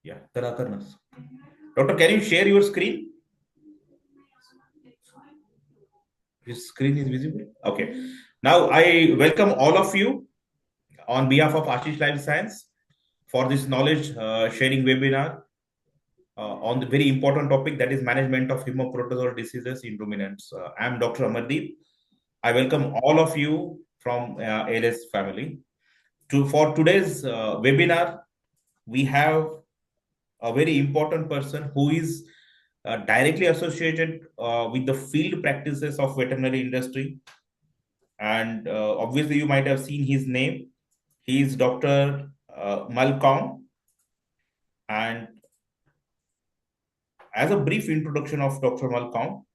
Yeah, Tarakarnas. Doctor, can you share your screen? His screen is visible. Okay. Now I welcome all of you on behalf of Ashish Life Science for this knowledge sharing webinar on the very important topic, that is management of Haemoprotozoal diseases in ruminants. I am Dr. Amardeep. I welcome all of you from ALS family. For today's webinar, we have a very important person who is directly associated with the field practices of veterinary industry, and obviously you might have seen his name. He is Dr. Malcolm. And as a brief introduction of Dr. Malcolm,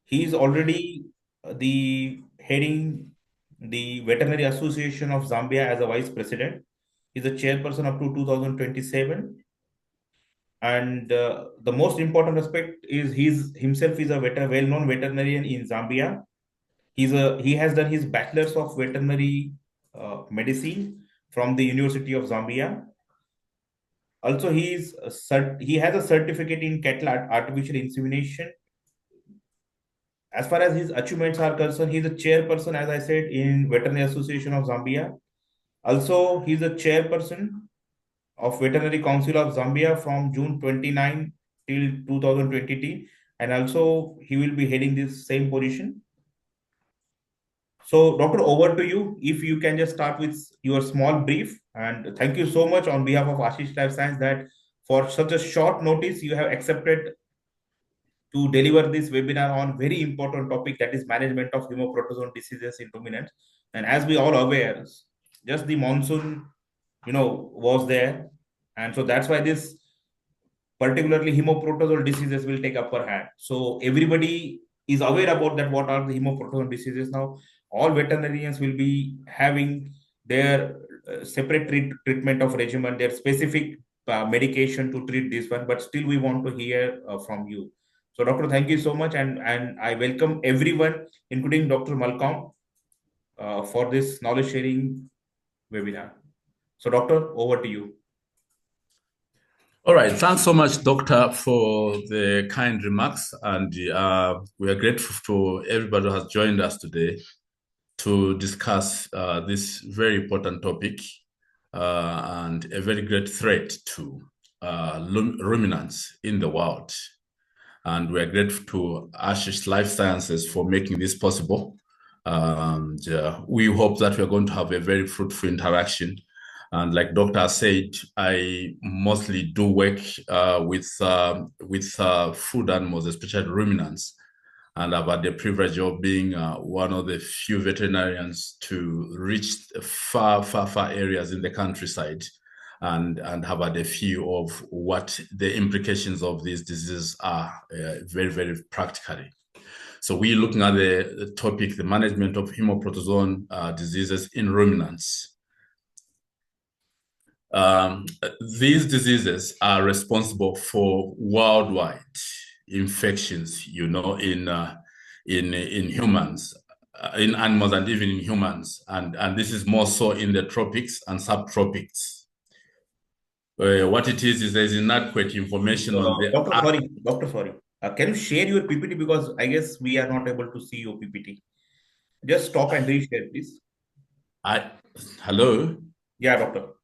he is already the heading the Veterinary Association of Zambia as a vice president. He's a chairperson up to 2027. And the most important aspect is he's himself is a well-known veterinarian in Zambia. He has done his bachelor's of veterinary medicine from the University of Zambia. Also, he has a certificate in cattle artificial insemination. As far as his achievements are concerned, he's a chairperson, as I said, in Veterinary Association of Zambia. Also, he's a chairperson of Veterinary Council of Zambia from June 29 till 2020, and also he will be heading this same position. So, Doctor, over to you. If you can just start with your small brief, and thank you so much on behalf of Ashish Life Science that for such a short notice you have accepted to deliver this webinar on very important topic, that is management of Haemoprotozoan diseases in ruminants. And as we all aware, just the monsoon, was there, and so that's why this particularly Haemoprotozoal diseases will take upper hand. So everybody is aware about that. What are the Haemoprotozoal diseases now? All veterinarians will be having their separate treatment of regimen, their specific medication to treat this one. But still, we want to hear from you. So, Doctor, thank you so much, and I welcome everyone, including Dr. Malcolm, for this knowledge sharing webinar. So, Doctor, over to you. All right. Thanks so much, Doctor, for the kind remarks. And we are grateful to everybody who has joined us today to discuss this very important topic and a very great threat to ruminants in the world. And we are grateful to Ashish Life Sciences for making this possible. And we hope that we're going to have a very fruitful interaction. And like Doctor said, I mostly do work with food animals, especially ruminants. And I've had the privilege of being one of the few veterinarians to reach far, far, far areas in the countryside and have had a few of what the implications of these diseases are very, very practically. So we're looking at the topic, the management of Haemoprotozoan diseases in ruminants. These diseases are responsible for worldwide infections, in humans, in animals, and even in humans, and this is more so in the tropics and subtropics. What it is there's inadequate information on the. Doctor, sorry. Can you share your PPT, because I guess we are not able to see your PPT. Just stop and reshare, please. Hello. Yeah, doctor.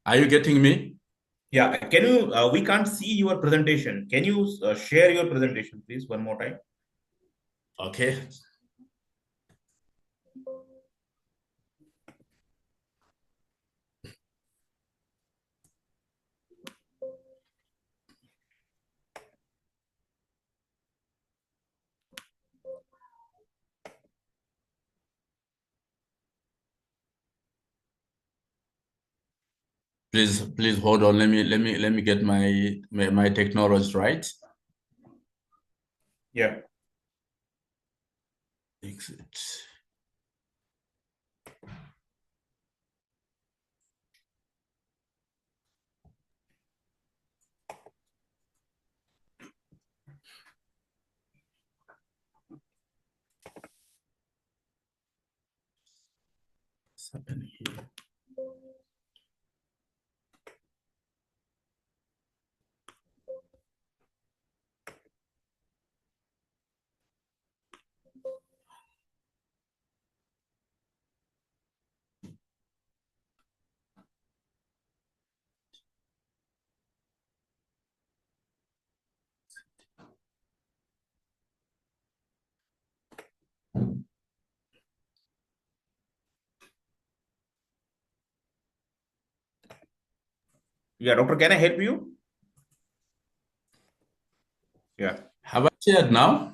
Are you getting me? Yeah. Can you? We can't see your presentation. Can you share your presentation, please, one more time? Okay. Please hold on. Let me get my technology right. Yeah. Exit. What's happening here? Yeah, doctor, can I help you? Yeah. Have I shared now?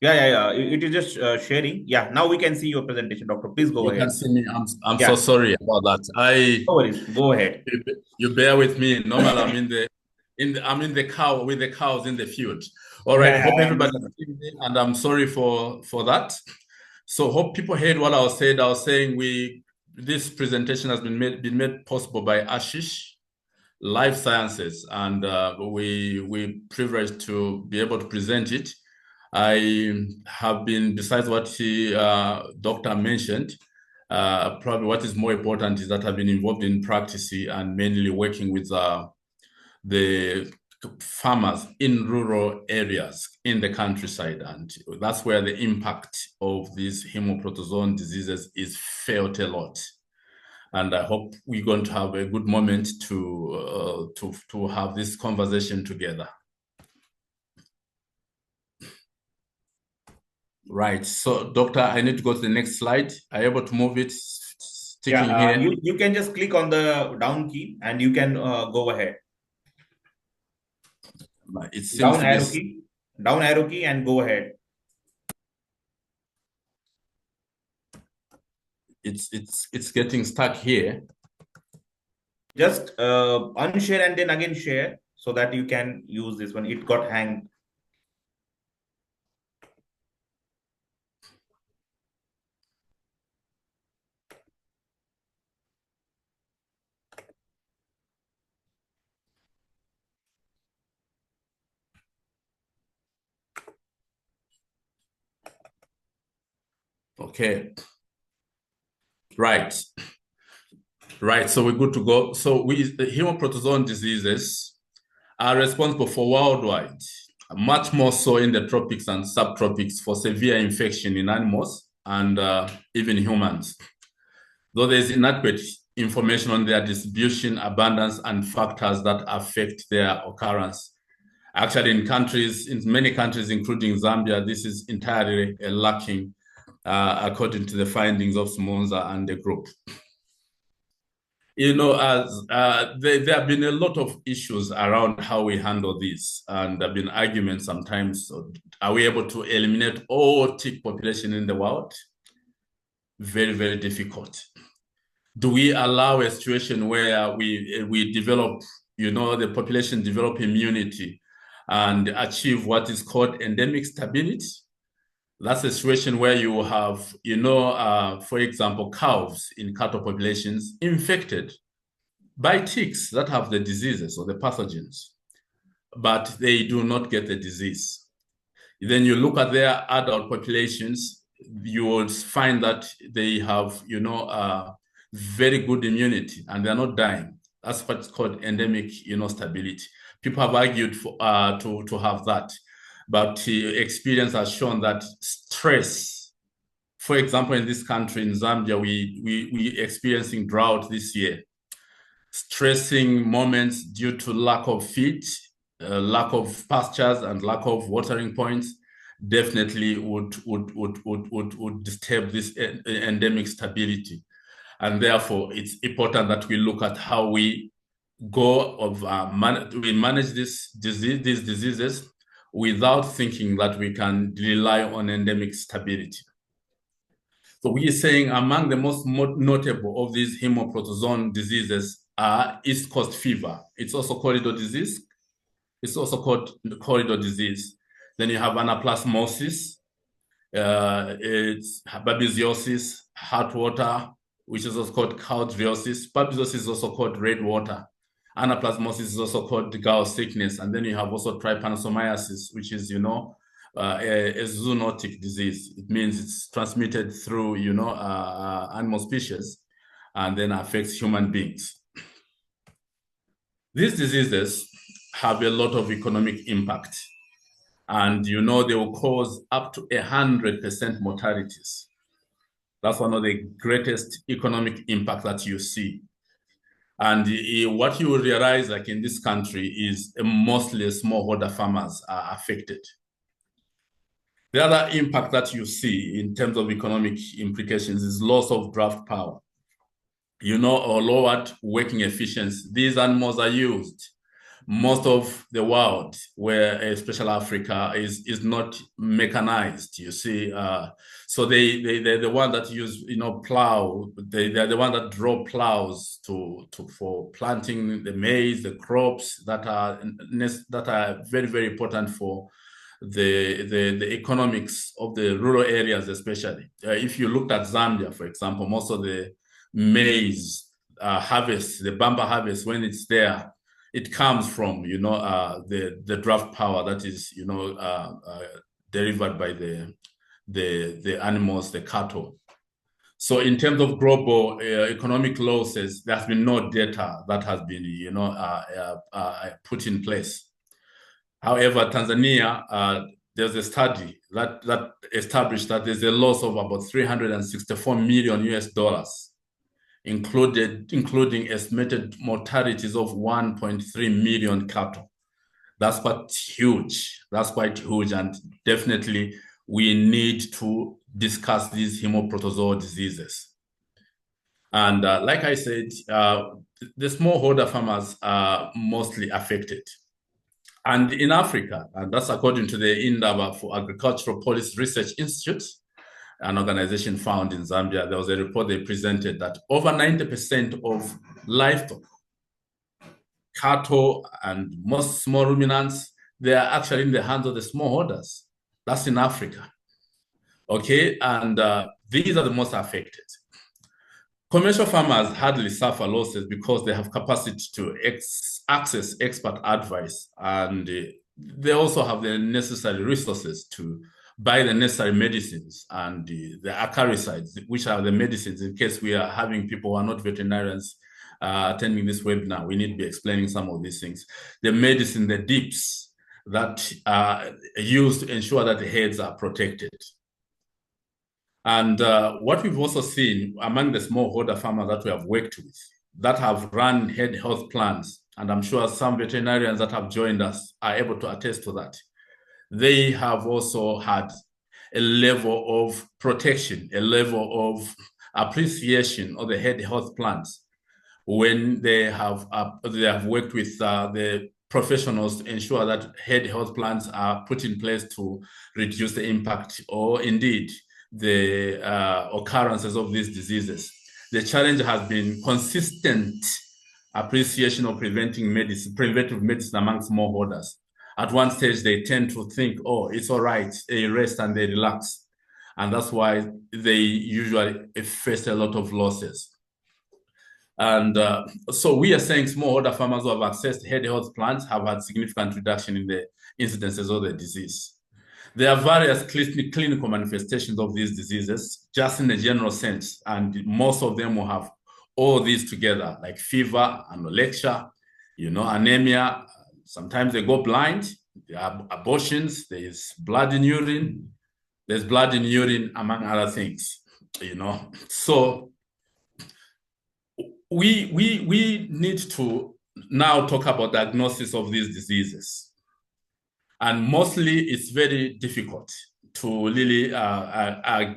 Yeah. It is just sharing. Yeah, now we can see your presentation, doctor. Please go You can ahead. see me. I'm so Yeah, sorry about that. no worries. Go ahead. You bear with me. Normally, I'm in the cow with the cows in the field. All right. Yeah, Hope I everybody understand. sees me, and I'm sorry for that. So hope people heard what I was saying. I was saying this presentation has been made possible by Ashish Life Sciences, and we privileged to be able to present it. I have been, besides what doctor mentioned, probably what is more important is that I've been involved in practice and mainly working with the farmers in rural areas in the countryside, and that's where the impact of these haemoprotozoan diseases is felt a lot. And I hope we're going to have a good moment to have this conversation together. Right. So, doctor, I need to go to the next slide. Are you able to move it? Yeah, Sticking here. you can just click on the down key and you can go ahead. It seems to be. Down arrow key, and go ahead. It's getting stuck here. Just unshare and then again share so that you can use this one. It got hanged. Okay. Right. Right. So we're good to go. So the haemoprotozoan diseases are responsible for worldwide, much more so in the tropics and subtropics, for severe infection in animals and even humans. Though there is inadequate information on their distribution, abundance, and factors that affect their occurrence. Actually, in many countries, including Zambia, this is entirely lacking, according to the findings of Simonza and the group. As there have been a lot of issues around how we handle this, and there have been arguments sometimes. Are we able to eliminate all tick population in the world? Very, very difficult. Do we allow a situation where we develop, the population develop immunity and achieve what is called endemic stability? That's a situation where you have, for example, cows in cattle populations infected by ticks that have the diseases or the pathogens, but they do not get the disease. Then you look at their adult populations, you will find that they have, very good immunity and they're not dying. That's what's called endemic, stability. People have argued for to have that, but experience has shown that stress, for example, in this country, in Zambia, we experiencing drought this year. Stressing moments due to lack of feed, lack of pastures, and lack of watering points definitely would disturb this endemic stability. And therefore, it's important that we look at how we we manage these diseases without thinking that we can rely on endemic stability. So we are saying among the most notable of these haemoprotozoan diseases are East Coast fever. It's also corridor disease. It's also called corridor disease. Then you have anaplasmosis, it's babesiosis, heart water, which is also called caldriosis. Babesiosis is also called red water. Anaplasmosis is also called Gauss sickness. And then you have also trypanosomiasis, which is, a zoonotic disease. It means it's transmitted through, animal species and then affects human beings. These diseases have a lot of economic impact. And they will cause up to 100% mortalities. That's one of the greatest economic impact that you see. And what you will realize, like in this country, is mostly smallholder farmers are affected. The other impact that you see in terms of economic implications is loss of draft power. or lowered working efficiency, these animals are used. Most of the world, where especially Africa, is not mechanized. You see, so they're the one that use plow. They're the one that draw plows for planting the maize, the crops that are very very important for the economics of the rural areas, especially. If you looked at Zambia, for example, most of the maize harvest, the bumper harvest, when it's there, it comes from the draft power that is delivered by the animals, the cattle. So in terms of global economic losses, there's been no data that has been put in place. However, Tanzania, there's a study that established that there's a loss of about 364 million US dollars, including estimated mortalities of 1.3 million cattle. That's quite huge. And definitely we need to discuss these haemoprotozoal diseases. And like I said, the smallholder farmers are mostly affected. And in Africa, and that's according to the Indaba for Agricultural Policy Research Institute, an organization found in Zambia, there was a report they presented that over 90% of livestock, cattle, and most small ruminants, they are actually in the hands of the smallholders. That's in Africa. Okay, and these are the most affected. Commercial farmers hardly suffer losses because they have capacity to access expert advice, and they also have the necessary resources to buy the necessary medicines and the acaricides, which are the medicines in case we are having people who are not veterinarians attending this webinar. We need to be explaining some of these things. The medicine, the dips that are used to ensure that the heads are protected. And what we've also seen among the smallholder farmers that we have worked with, that have run head health plans, and I'm sure some veterinarians that have joined us are able to attest to that, they have also had a level of protection, a level of appreciation of the head health plans when they have worked with the professionals to ensure that head health plans are put in place to reduce the impact or indeed the occurrences of these diseases. The challenge has been consistent appreciation of preventive medicine among smallholders. At one stage, they tend to think, oh, it's all right, they rest and they relax. And that's why they usually face a lot of losses. And so we are saying smallholder farmers who have accessed head health plans have had significant reduction in the incidences of the disease. There are various clinical manifestations of these diseases, just in a general sense, and most of them will have all these together, like fever, anorexia, anemia. Sometimes they go blind. There are abortions. There's blood in urine. There's blood in urine, among other things. So we need to now talk about diagnosis of these diseases. And mostly it's very difficult to really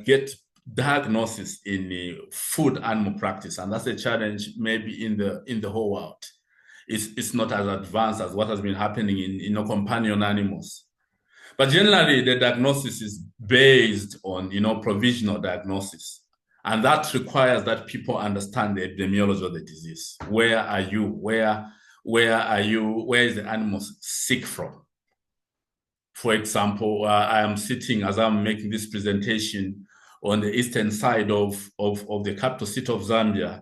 get diagnosis in food animal practice. And that's a challenge maybe in the whole world. It's not as advanced as what has been happening in companion animals. But generally, the diagnosis is based on provisional diagnosis. And that requires that people understand the epidemiology of the disease. Where are you? Where are you? Where is the animal sick from? For example, I am sitting as I'm making this presentation on the eastern side of the capital city of Zambia,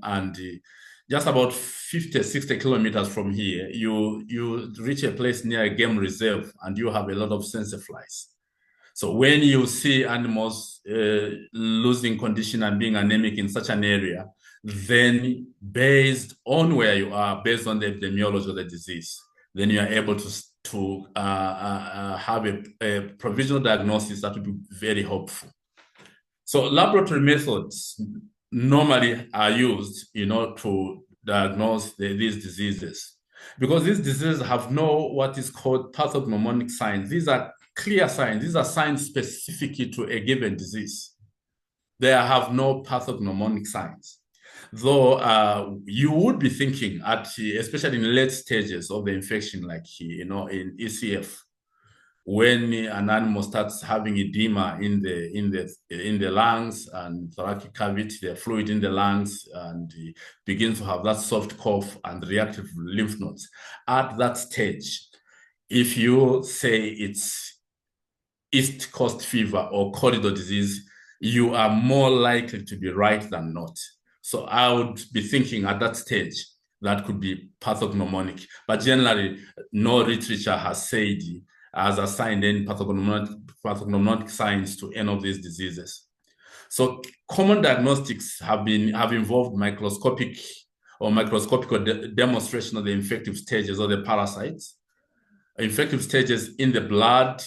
and just about 50, 60 kilometers from here, you reach a place near a game reserve, and you have a lot of sensor flies. So when you see animals losing condition and being anemic in such an area, then based on where you are, based on the epidemiology of the disease, then you are able to have a provisional diagnosis that would be very helpful. So laboratory methods normally are used, to diagnose these diseases, because these diseases have what is called pathognomonic signs. These are clear signs. These are signs specific to a given disease. They have no pathognomonic signs. Though you would be thinking especially in late stages of the infection, like in ECF, when an animal starts having edema in the lungs and thoracic cavity, the fluid in the lungs, and begins to have that soft cough and reactive lymph nodes. At that stage, if you say it's East Coast fever or corridor disease, you are more likely to be right than not. So I would be thinking at that stage that could be pathognomonic. But generally, no literature has assigned any pathognomonic signs to any of these diseases. So common diagnostics have involved microscopic demonstration of the infective stages or the parasites, infective stages in the blood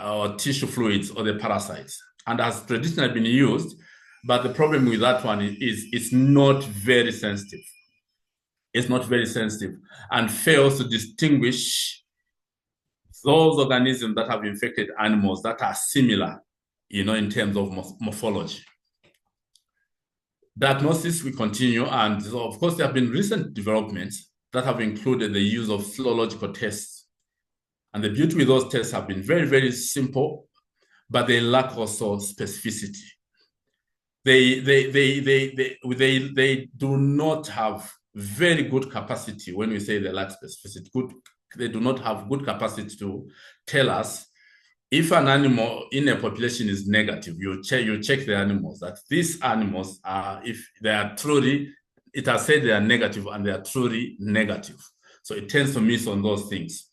or tissue fluids or the parasites, and has traditionally been used. But the problem with that one is it's not very sensitive. It's not very sensitive and fails to distinguish those organisms that have infected animals that are similar, in terms of morphology. Diagnosis, we continue, and so of course there have been recent developments that have included the use of serological tests. And the beauty with those tests have been very, very simple, but they lack also specificity. They do not have very good capacity. When we say they lack specificity, they do not have good capacity to tell us if an animal in a population is negative. You check the animals, that these animals are, if they are truly, it has said they are negative and they are truly negative. So it tends to miss on those things.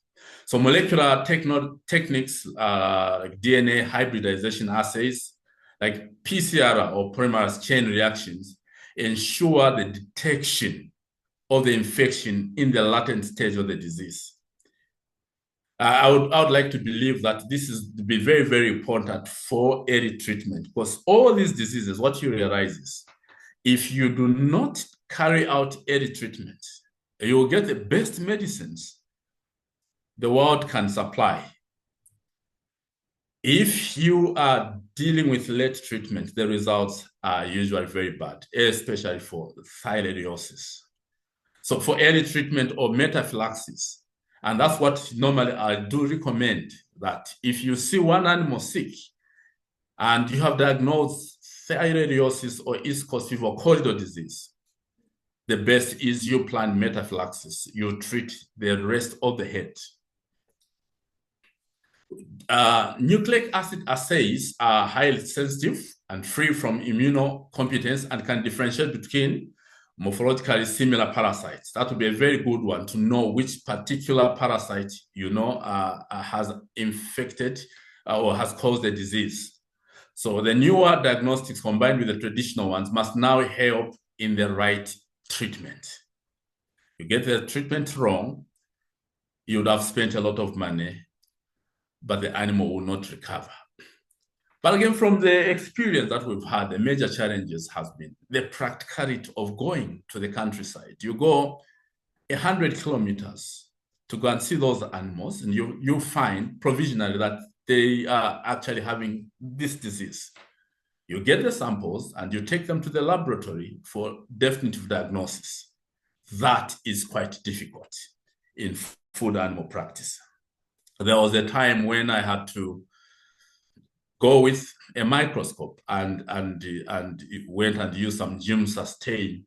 So molecular techniques like DNA hybridization assays, like PCR or polymerase chain reactions, ensure the detection of the infection in the latent stage of the disease. I would like to believe that this is to be very, very important for early treatment, because all these diseases, what you realize is, if you do not carry out early treatment, you will get the best medicines the world can supply. If you are dealing with late treatment, the results are usually very bad, especially for theileriosis. So for early treatment or metaphylaxis, and that's what normally I do recommend, that if you see one animal sick and you have diagnosed theileriosis or East Coast fever or corridor disease, the best is you plan metaphylaxis. You treat the rest of the head. Nucleic acid assays are highly sensitive and free from immunocompetence and can differentiate between morphologically similar parasites. That would be a very good one to know which particular parasite has infected or has caused the disease. So the newer diagnostics combined with the traditional ones must now help in the right treatment. You get the treatment wrong, you would have spent a lot of money, but the animal will not recover. But again, from the experience that we've had, the major challenges has been the practicality of going to the countryside. You go 100 kilometers to go and see those animals, and you find provisionally that they are actually having this disease. You get the samples and you take them to the laboratory for definitive diagnosis. That is quite difficult in food animal practice. There was a time when I had to go with a microscope and went and used some germ sustain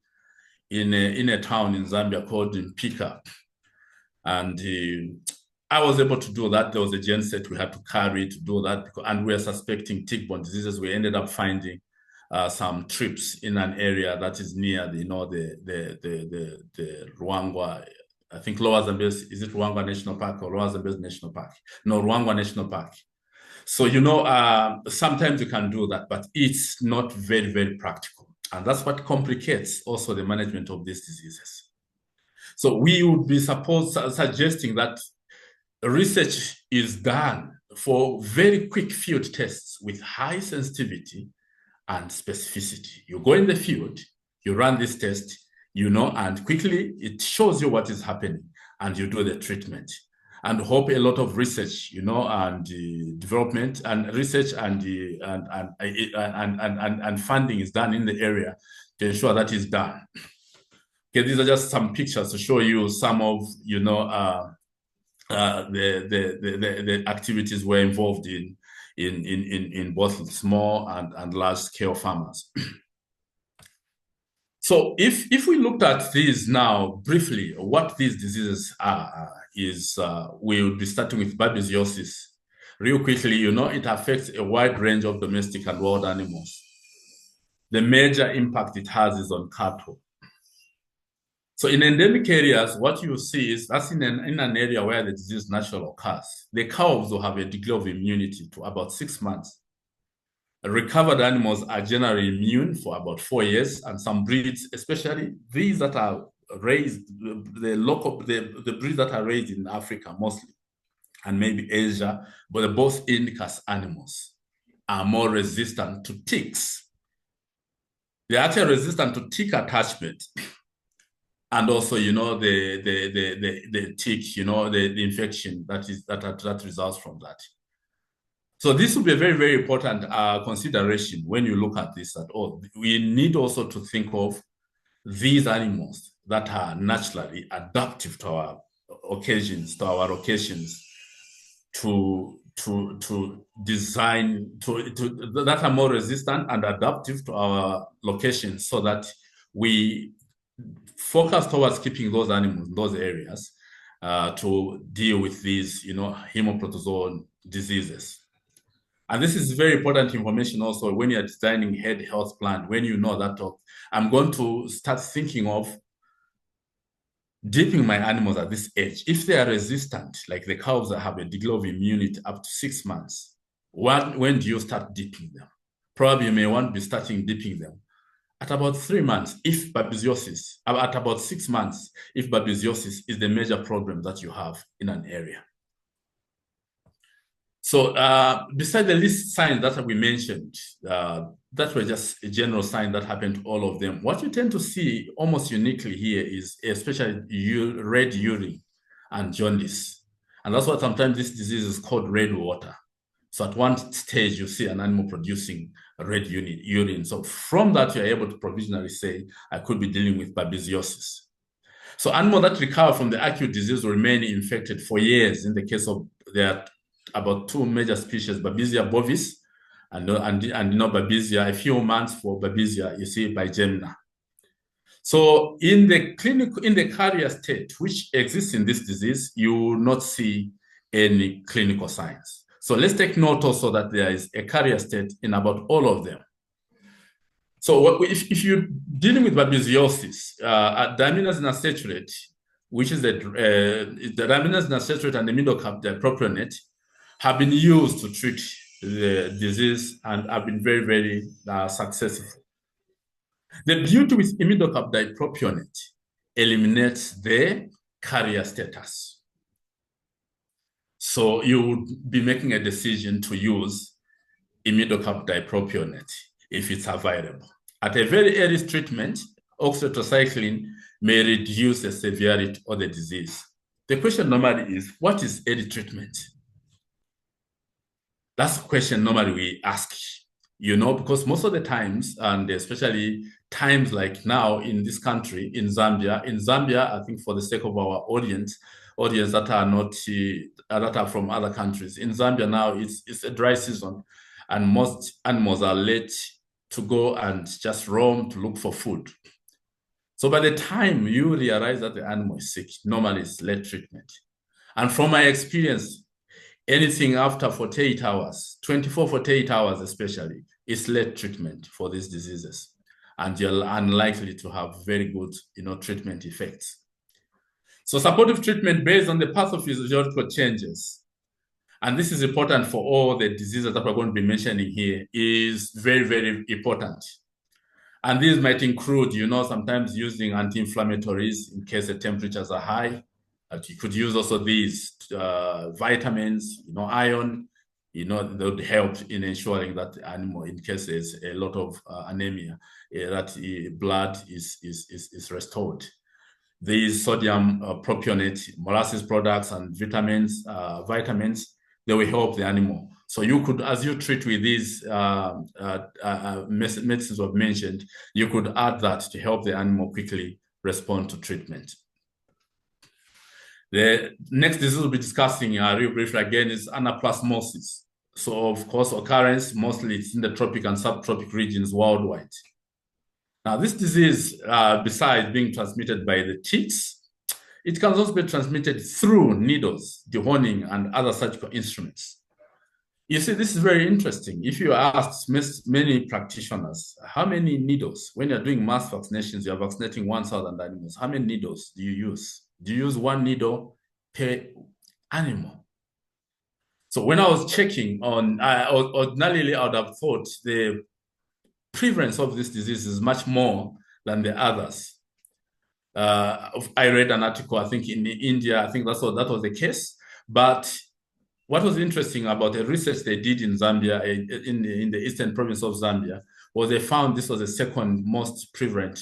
in a town in Zambia called Mpika. And I was able to do that. There was a genset we had to carry to do that, and we were suspecting tick-borne diseases. We ended up finding some trips in an area that is near the Ruangwa. I think Lower Zambezi, is it Ruangwa National Park or Lower Zambezi National Park? No, Ruangwa National Park. So, sometimes you can do that, but it's not very, very practical. And that's what complicates also the management of these diseases. So we would be suggesting that research is done for very quick field tests with high sensitivity and specificity. You go in the field, you run this test, and quickly it shows you what is happening, and you do the treatment. And hope a lot of research, and development and research and funding is done in the area to ensure that is done. Okay, these are just some pictures to show you some of, the activities we're involved in both small and large scale farmers. So if we looked at these now briefly, what these diseases are is we'll be starting with babesiosis. Real quickly, it affects a wide range of domestic and wild animals. The major impact it has is on cattle. So in endemic areas, what you see is that's in an area where the disease naturally occurs. The cows will have a degree of immunity to about 6 months. Recovered animals are generally immune for about 4 years, and some breeds, especially these that are raised, the breeds that are raised in Africa mostly, and maybe Asia, but the both indicus animals are more resistant to ticks. They're actually resistant to tick attachment, and also, the tick, the infection that results from that. So this will be a very, very important consideration when you look at this at all. We need also to think of these animals that are naturally adaptive to our occasions, to our locations, to design that are more resistant and adaptive to our locations, so that we focus towards keeping those animals in those areas to deal with these, Haemoprotozoan diseases. And this is very important information also when you're designing herd health plan, when you know that I'm going to start thinking of dipping my animals at this age. If they are resistant, like the cows that have a degree of immunity up to 6 months, when do you start dipping them? Probably you may want to be starting dipping them at about 3 months, if babesiosis, at about 6 months, if babesiosis is the major problem that you have in an area. So besides the list signs that we mentioned, that were just a general sign that happened to all of them. What you tend to see almost uniquely here is especially red urine and jaundice. And that's what sometimes this disease is called red water. So at one stage, you see an animal producing red urine. So from that, you're able to provisionally say, I could be dealing with babesiosis. So animals that recover from the acute disease will remain infected for years. In the case of there about 2 major species, Babesia bovis and Babesia, a few months for Babesia, you see bigemina. So in the carrier state, which exists in this disease, you will not see any clinical signs. So let's take note also that there is a carrier state in about all of them. So if you're dealing with babesiosis, diamines unsaturated, which is the diamines unsaturated and the imidocap dipropionate, have been used to treat the disease and have been very, very successful. The beauty with imidocap dipropionate eliminates the carrier status. So you would be making a decision to use imidocap dipropionate if it's available. At a very early treatment, oxytetracycline may reduce the severity of the disease. The question normally is, what is early treatment? That's the question normally we ask, because most of the times, and especially times like now in this country, in Zambia, I think for the sake of our audience that are not that are from other countries, in Zambia now it's a dry season, and most animals are late to go and just roam to look for food. So by the time you realize that the animal is sick, normally it's late treatment. And from my experience, anything after 48 hours, 24, 48 hours especially, is late treatment for these diseases. And you're unlikely to have very good, treatment effects. So supportive treatment based on the pathophysiological changes, and this is important for all the diseases that we're going to be mentioning here, is very, very important. And these might include, sometimes using anti-inflammatories in case the temperatures are high. You could use also these vitamins, iron, that would help in ensuring that the animal, in case there's a lot of anemia, that blood is restored. These sodium propionate, molasses products, and vitamins they will help the animal. So you could, as you treat with these medicines I've mentioned, you could add that to help the animal quickly respond to treatment. The next disease we'll be discussing real briefly again is anaplasmosis. So of course, occurrence mostly it's in the tropic and subtropic regions worldwide. Now, this disease, besides being transmitted by the ticks, it can also be transmitted through needles, dehorning, and other surgical instruments. You see, this is very interesting. If you ask many practitioners, how many needles, when you're doing mass vaccinations, you're vaccinating 1,000 animals, how many needles do you use? Do you use one needle per animal? So when I was checking on, ordinarily I would have thought the prevalence of this disease is much more than the others. I read an article, I think in India, I think that was the case. But what was interesting about the research they did in Zambia, in the eastern province of Zambia, was they found this was the second most prevalent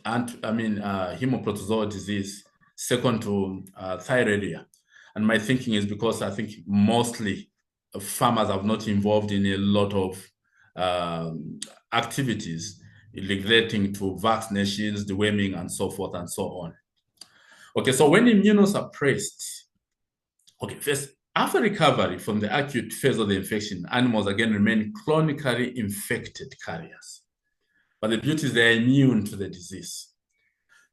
Haemoprotozoan disease, second to thyroidea. And my thinking is because I think mostly farmers are not involved in a lot of activities relating to vaccinations, deworming, and so forth and so on. Okay, so when immunosuppressed, okay, first, after recovery from the acute phase of the infection, animals again remain chronically infected carriers. But the beauty is they're immune to the disease.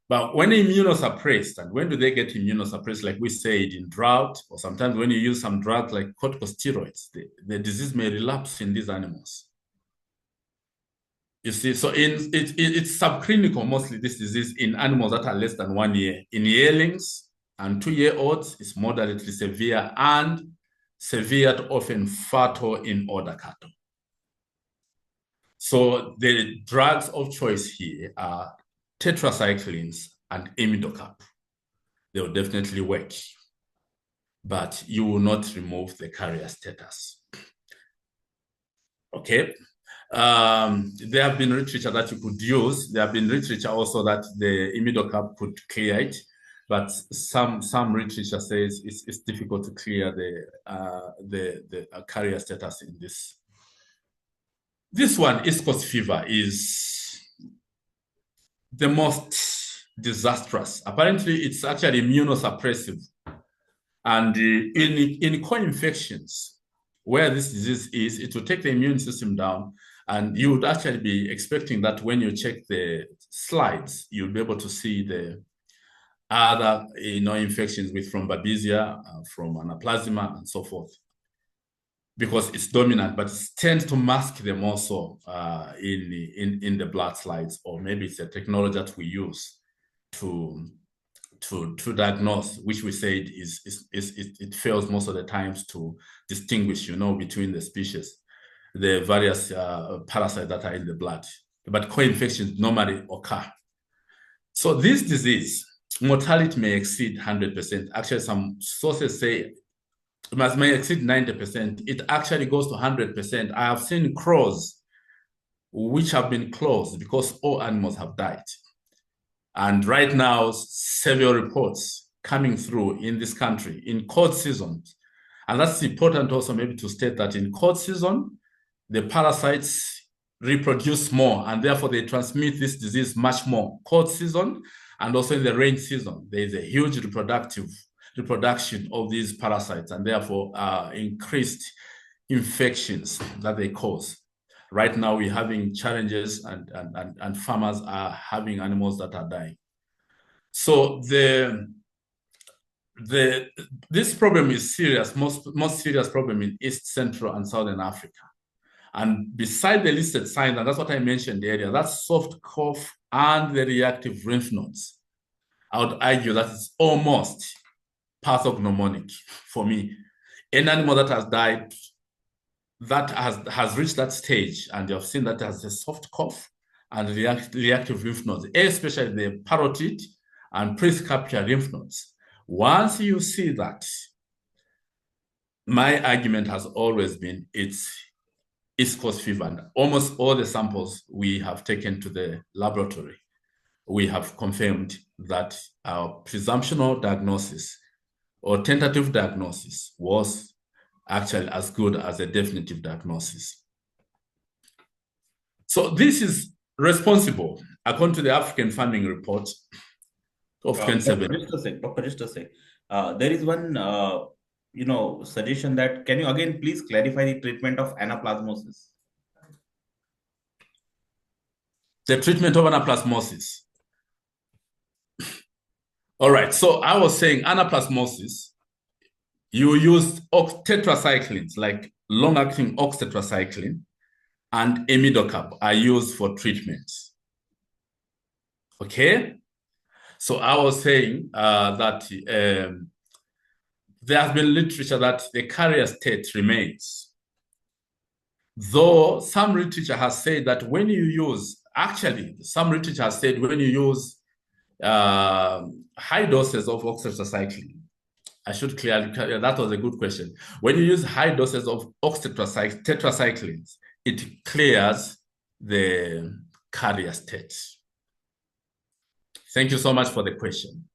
But when immunosuppressed, and when do they get immunosuppressed? Like we said, in drought, or sometimes when you use some drugs like corticosteroids, the disease may relapse in these animals. You see, so it's subclinical mostly, this disease, in animals that are less than 1 year. In yearlings and 2-year-olds, it's moderately severe and severe to often fatal in older cattle. So the drugs of choice here are tetracyclines and imidacloprid. They will definitely work, but you will not remove the carrier status. Okay. There have been literature that you could use. There have been literature also that the imidacloprid could clear it, but some literature says it's difficult to clear the carrier status in this. This one, East Coast fever, is the most disastrous. Apparently, it's actually immunosuppressive. And in co-infections, where this disease is, it will take the immune system down. And you would actually be expecting that when you check the slides, you'll be able to see the other infections from Babesia, from Anaplasma, and so forth, because it's dominant, but it tends to mask them also in the blood slides, or maybe it's a technology that we use to diagnose, which we said it fails most of the times to distinguish, between the species, the various parasites that are in the blood. But co-infections normally occur. So this disease, mortality may exceed 100%. Actually, some sources say it may exceed 90%. It actually goes to 100%. I have seen crows which have been closed because all animals have died. And right now, several reports coming through in this country in cold season. And that's important also maybe to state that in cold season, the parasites reproduce more, and therefore they transmit this disease much more. Cold season and also in the rain season, there is a huge reproduction of these parasites, and therefore increased infections that they cause. Right now, we're having challenges, and farmers are having animals that are dying. So this problem is serious, most serious problem in East, Central, and Southern Africa. And beside the listed signs, and that's what I mentioned earlier, that's soft cough and the reactive lymph nodes. I would argue that it's almost pathognomonic for me. An animal that has died, that has reached that stage, and you've seen that has a soft cough and reactive lymph nodes, especially the parotid and prescapular lymph nodes. Once you see that, my argument has always been it's East Coast fever. And almost all the samples we have taken to the laboratory, we have confirmed that our presumptional diagnosis or tentative diagnosis was actually as good as a definitive diagnosis. So this is responsible, according to the African Farming Report of 2017. Just a sec, doctor, just a sec. There is one, suggestion that can you again please clarify the treatment of anaplasmosis? The treatment of anaplasmosis. All right, so I was saying anaplasmosis, you use tetracyclines like long-acting oxytetracycline and imidacloprid are used for treatment. Okay, so I was saying that there has been literature that the carrier state remains. Though some literature has said that when you use, actually, some literature has said when you use high doses of oxytetracycline, I should clearly, that was a good question. When you use high doses of oxytetracyclines, it clears the carrier state. Thank you so much for the question.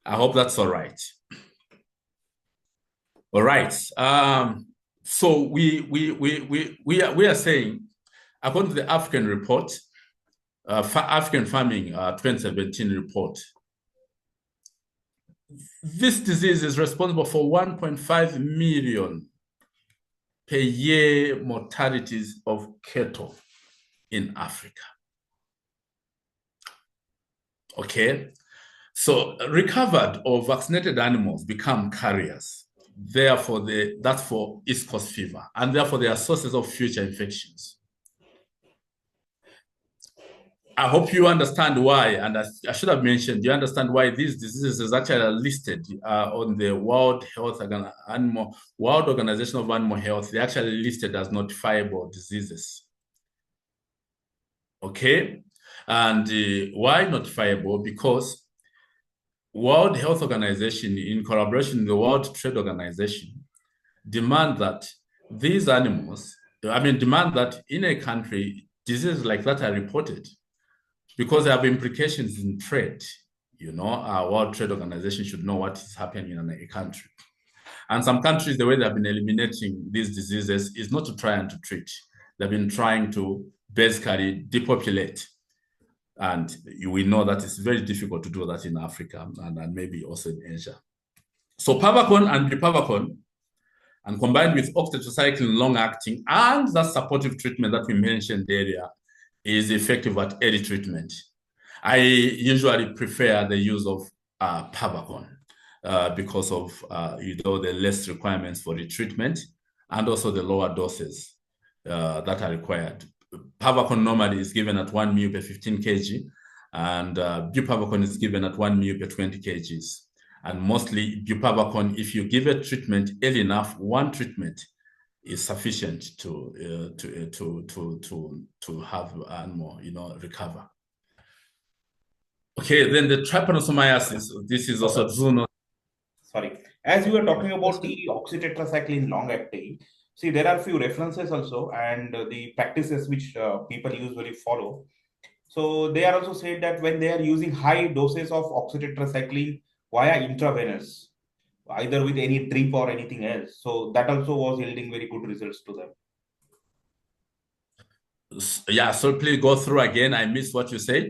I hope that's all right. All right. So we are saying, according to the African report, African Farming 2017 report, this disease is responsible for 1.5 million per year mortalities of cattle in Africa. Okay, so recovered or vaccinated animals become carriers. Therefore, that's for East Coast fever, and therefore they are sources of future infections. I hope you understand why, and I should have mentioned, you understand why these diseases is actually listed on the World Organization of Animal Health. They're actually listed as notifiable diseases. Okay, and why notifiable? Because World Health Organization, in collaboration with the World Trade Organization, demand that these animals, demand that in a country, diseases like that are reported because there have implications in trade. You know, our World Trade Organization should know what is happening in a country. And some countries, the way they've been eliminating these diseases is not to try and to treat. They've been trying to basically depopulate. And we know that it's very difficult to do that in Africa and maybe also in Asia. So Pavacon and Bipavacon, and combined with oxytetracycline long-acting and that supportive treatment that we mentioned earlier, is effective at early treatment. I usually prefer the use of Pavacon because of the less requirements for retreatment and also the lower doses that are required. Pavacon normally is given at 1 ml per 15 kg, and Bupavacon is given at 1 ml per 20 kgs. And mostly Bupavacon, if you give a treatment early enough, one treatment is sufficient to have animal, recover. Okay, then the trypanosomiasis. This is also zoonosis. Sorry, as you were talking about the oxytetracycline long-acting, see there are few references also, and the practices which people usually follow. So they are also said that when they are using high doses of oxytetracycline via intravenous, either with any drip or anything else. So that also was yielding very good results to them. Yeah, so please go through again. I missed what you said.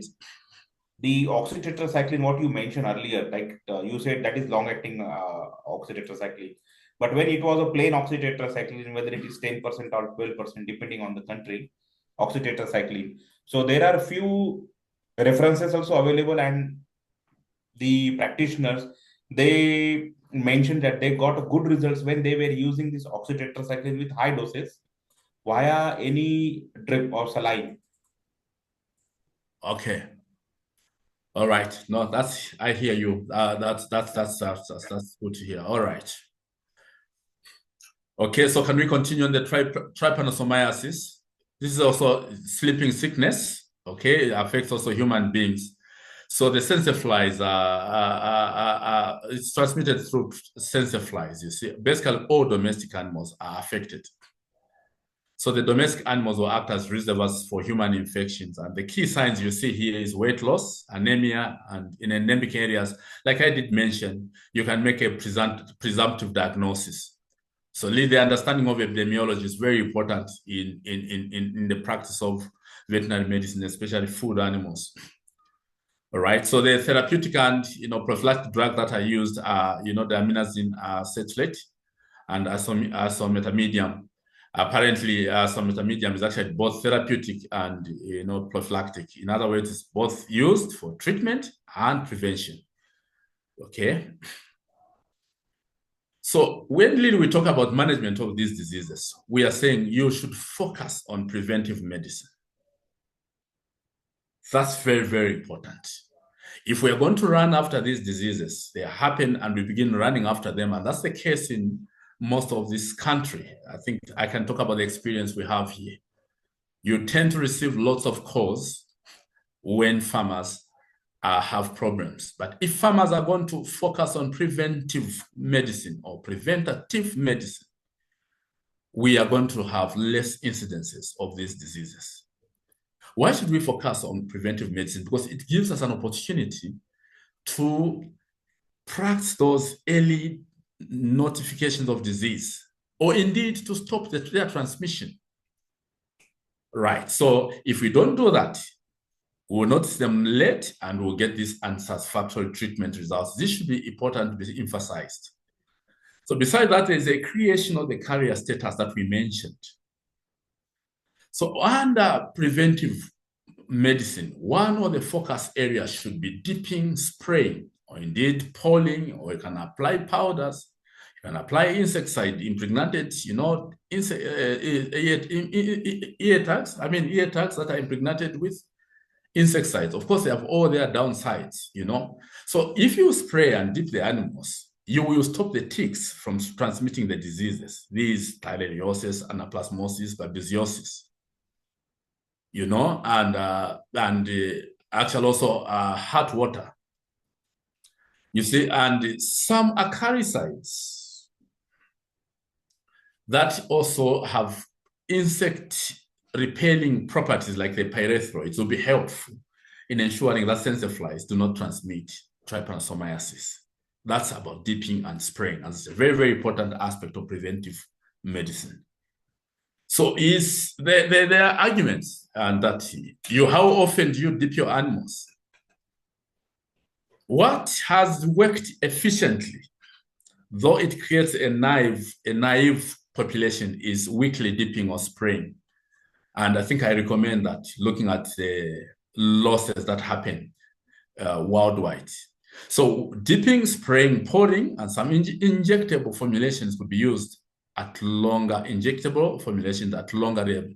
The oxytetracycline, what you mentioned earlier, like you said that is long-acting oxytetracycline. But when it was a plain oxytetracycline, whether it is 10% or 12%, depending on the country, oxytetracycline. So there are few references also available, and the practitioners, they mentioned that they got good results when they were using this oxytetracycline with high doses via any drip or saline. Okay. All right. No, I hear you. That's good to hear. All right. Okay, so can we continue on the trypanosomiasis? This is also sleeping sickness. Okay, it affects also human beings. So the senseflies it's transmitted through senseflies. You see, basically all domestic animals are affected. So the domestic animals will act as reservoirs for human infections. And the key signs you see here is weight loss, anemia, and in endemic areas, like I did mention, you can make a presumptive diagnosis So the understanding of epidemiology is very important in the practice of veterinary medicine, especially food animals. All right. So the therapeutic and prophylactic drugs that are used are the aminazine citrate and asometamedium. Apparently, asometamedium is actually both therapeutic and prophylactic. In other words, it's both used for treatment and prevention. Okay. So when we talk about management of these diseases, we are saying you should focus on preventive medicine. That's very, very important. If we are going to run after these diseases, they happen and we begin running after them, and that's the case in most of this country. I think I can talk about the experience we have here. You tend to receive lots of calls when farmers have problems. But if farmers are going to focus on preventive medicine or preventative medicine, we are going to have less incidences of these diseases. Why should we focus on preventive medicine? Because it gives us an opportunity to practice those early notifications of disease, or indeed to stop their transmission. Right. So if we don't do that, we'll notice them late and we'll get these unsatisfactory treatment results. This should be important to be emphasized. So besides that, there's a creation of the carrier status that we mentioned. So under preventive medicine, one of the focus areas should be dipping, spraying, or indeed polling, or you can apply powders. You can apply insecticide, impregnated, ear tags. Ear tags that are impregnated with insecticides. Of course, they have all their downsides, So if you spray and dip the animals, you will stop the ticks from transmitting the diseases. These theileriosis, anaplasmosis, babesiosis, and actually also heart water. You see, and some acaricides that also have insect repelling properties like the pyrethroids will be helpful in ensuring that sensor flies do not transmit trypanosomiasis. That's about dipping and spraying, and it's a very, very important aspect of preventive medicine. So there are arguments and that how often do you dip your animals? What has worked efficiently, though it creates a naive population, is weekly dipping or spraying. And I think I recommend that, looking at the losses that happen worldwide. So dipping, spraying, pouring, and some injectable formulations could be used at longer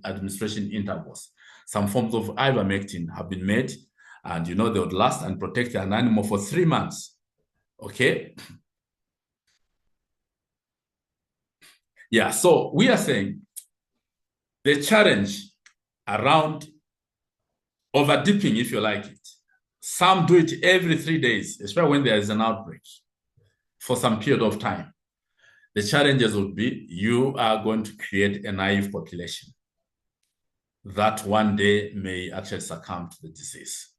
administration intervals. Some forms of ivermectin have been made, and they would last and protect an animal for 3 months. Okay. Yeah, so we are saying the challenge around over dipping, if you like it. Some do it every 3 days, especially when there is an outbreak for some period of time. The challenges would be you are going to create a naive population that one day may actually succumb to the disease.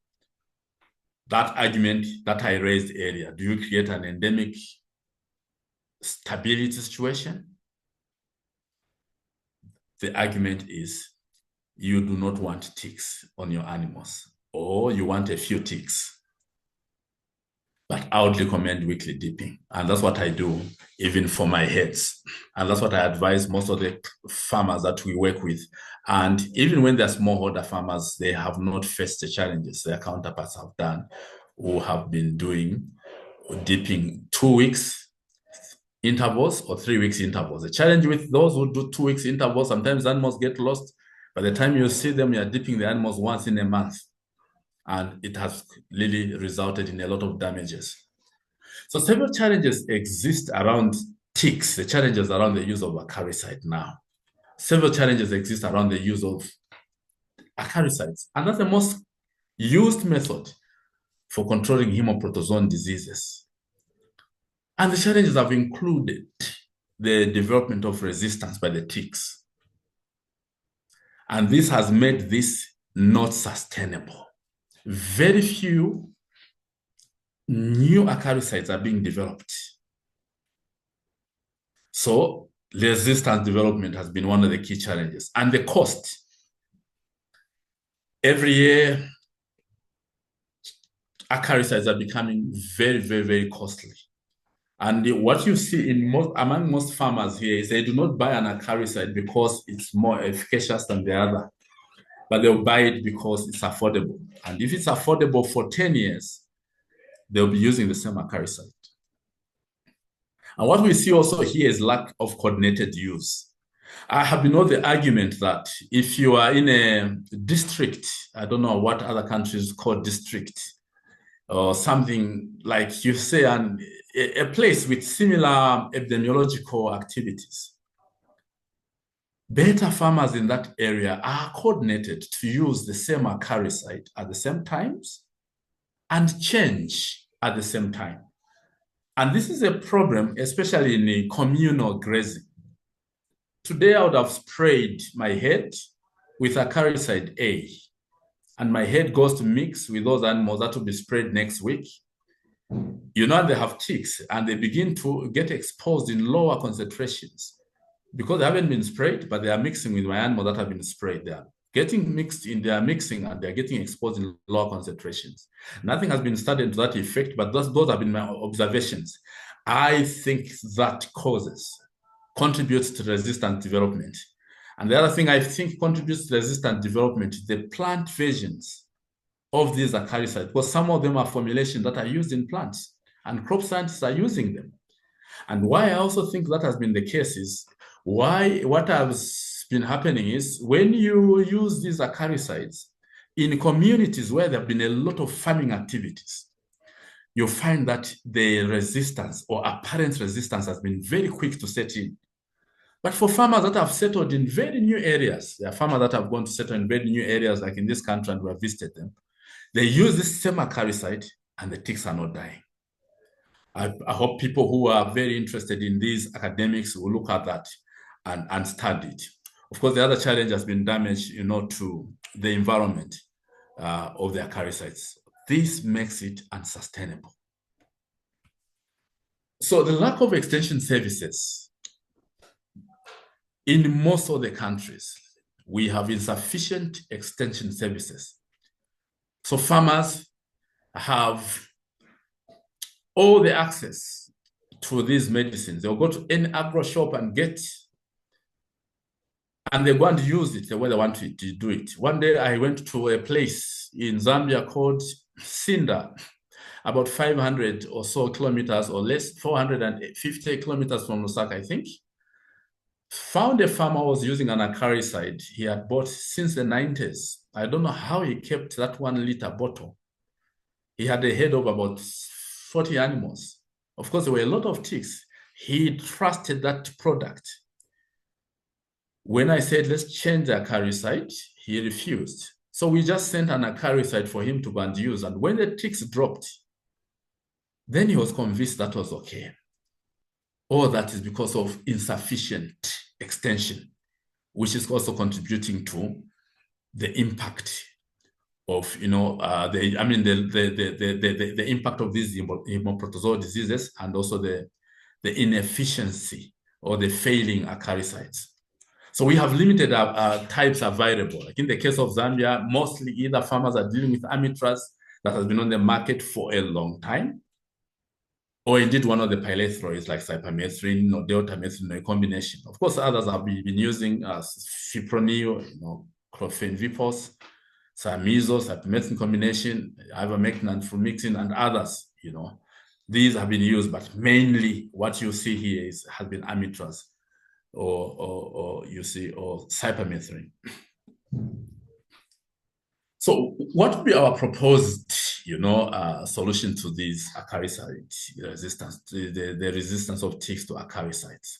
That argument that I raised earlier, do you create an endemic stability situation? The argument is you do not want ticks on your animals, or you want a few ticks. But I would recommend weekly dipping. And that's what I do, even for my heads. And that's what I advise most of the farmers that we work with. And even when they're smallholder farmers, they have not faced the challenges their counterparts have done, who have been doing dipping 2 weeks intervals or 3 weeks intervals. The challenge with those who do 2 weeks intervals, sometimes animals get lost. By the time you see them, you're dipping the animals once in a month. And it has really resulted in a lot of damages. So several challenges exist around ticks, the challenges around the use of acaricide now. Several challenges exist around the use of acaricides. And that's the most used method for controlling haemoprotozoan diseases. And the challenges have included the development of resistance by the ticks. And this has made this not sustainable. Very few new acaricides are being developed. So resistance development has been one of the key challenges. And the cost. Every year, acaricides are becoming very, very, very costly. And what you see among most farmers here is they do not buy an acaricide because it's more efficacious than the other, but they'll buy it because it's affordable. And if it's affordable for 10 years, they'll be using the same acaricide. And what we see also here is lack of coordinated use. I have been on the argument that if you are in a district, I don't know what other countries call district, or something like you say, a place with similar epidemiological activities, better farmers in that area are coordinated to use the same acaricide at the same times and change at the same time. And this is a problem, especially in a communal grazing. Today, I would have sprayed my head with acaricide A, and my head goes to mix with those animals that will be sprayed next week. They have ticks, and they begin to get exposed in lower concentrations because they haven't been sprayed, but they are mixing with my animals that have been sprayed. They are getting mixed in their mixing, and they're getting exposed in lower concentrations. Nothing has been studied to that effect, but those have been my observations. I think that contributes to resistant development. And the other thing I think contributes to resistant development is the plant versions of these acaricides, because some of them are formulations that are used in plants, and crop scientists are using them. And why I also think that has been the case is what has been happening is when you use these acaricides in communities where there have been a lot of farming activities, you find that the resistance or apparent resistance has been very quick to set in. But for farmers that have settled in very new areas, there are farmers that have gone to settle in very new areas, like in this country, and we have visited them. They use this same acaricide, and the ticks are not dying. I hope people who are very interested in these academics will look at that and study it. Of course, the other challenge has been damage, to the environment of the acaricides. This makes it unsustainable. So the lack of extension services in most of the countries, we have insufficient extension services. So farmers have all the access to these medicines. They'll go to any agro shop and they're going to use it the way they want to do it. One day I went to a place in Zambia called Sinda, about 500 or so kilometers or less, 450 kilometers from Lusaka, I think. Found a farmer who was using an acaricide he had bought since the 90s. I don't know how he kept that 1 liter bottle. He had a head of about 40 animals. Of course, there were a lot of ticks. He trusted that product. When I said, let's change the acaricide, he refused. So we just sent an acaricide for him to go and use. And when the ticks dropped, then he was convinced that was okay. All that is because of insufficient extension, which is also contributing to the impact of, the impact of these haemoprotozoal diseases, and also the inefficiency or the failing acaricides. So we have limited types available. Like in the case of Zambia, mostly either farmers are dealing with amitraz that has been on the market for a long time, or indeed one of the pyrethroids like cypermethrin or deltamethrin, or a combination. Of course, others have been using fipronil, clofenvipos, Samizo, cypermethrin combination, ivermectin and flumixin, and others. These have been used, but mainly what you see here has been amitraz or cypermethrin. So what would be our proposed, solution to this acaricide resistance, the resistance of ticks to acaricides?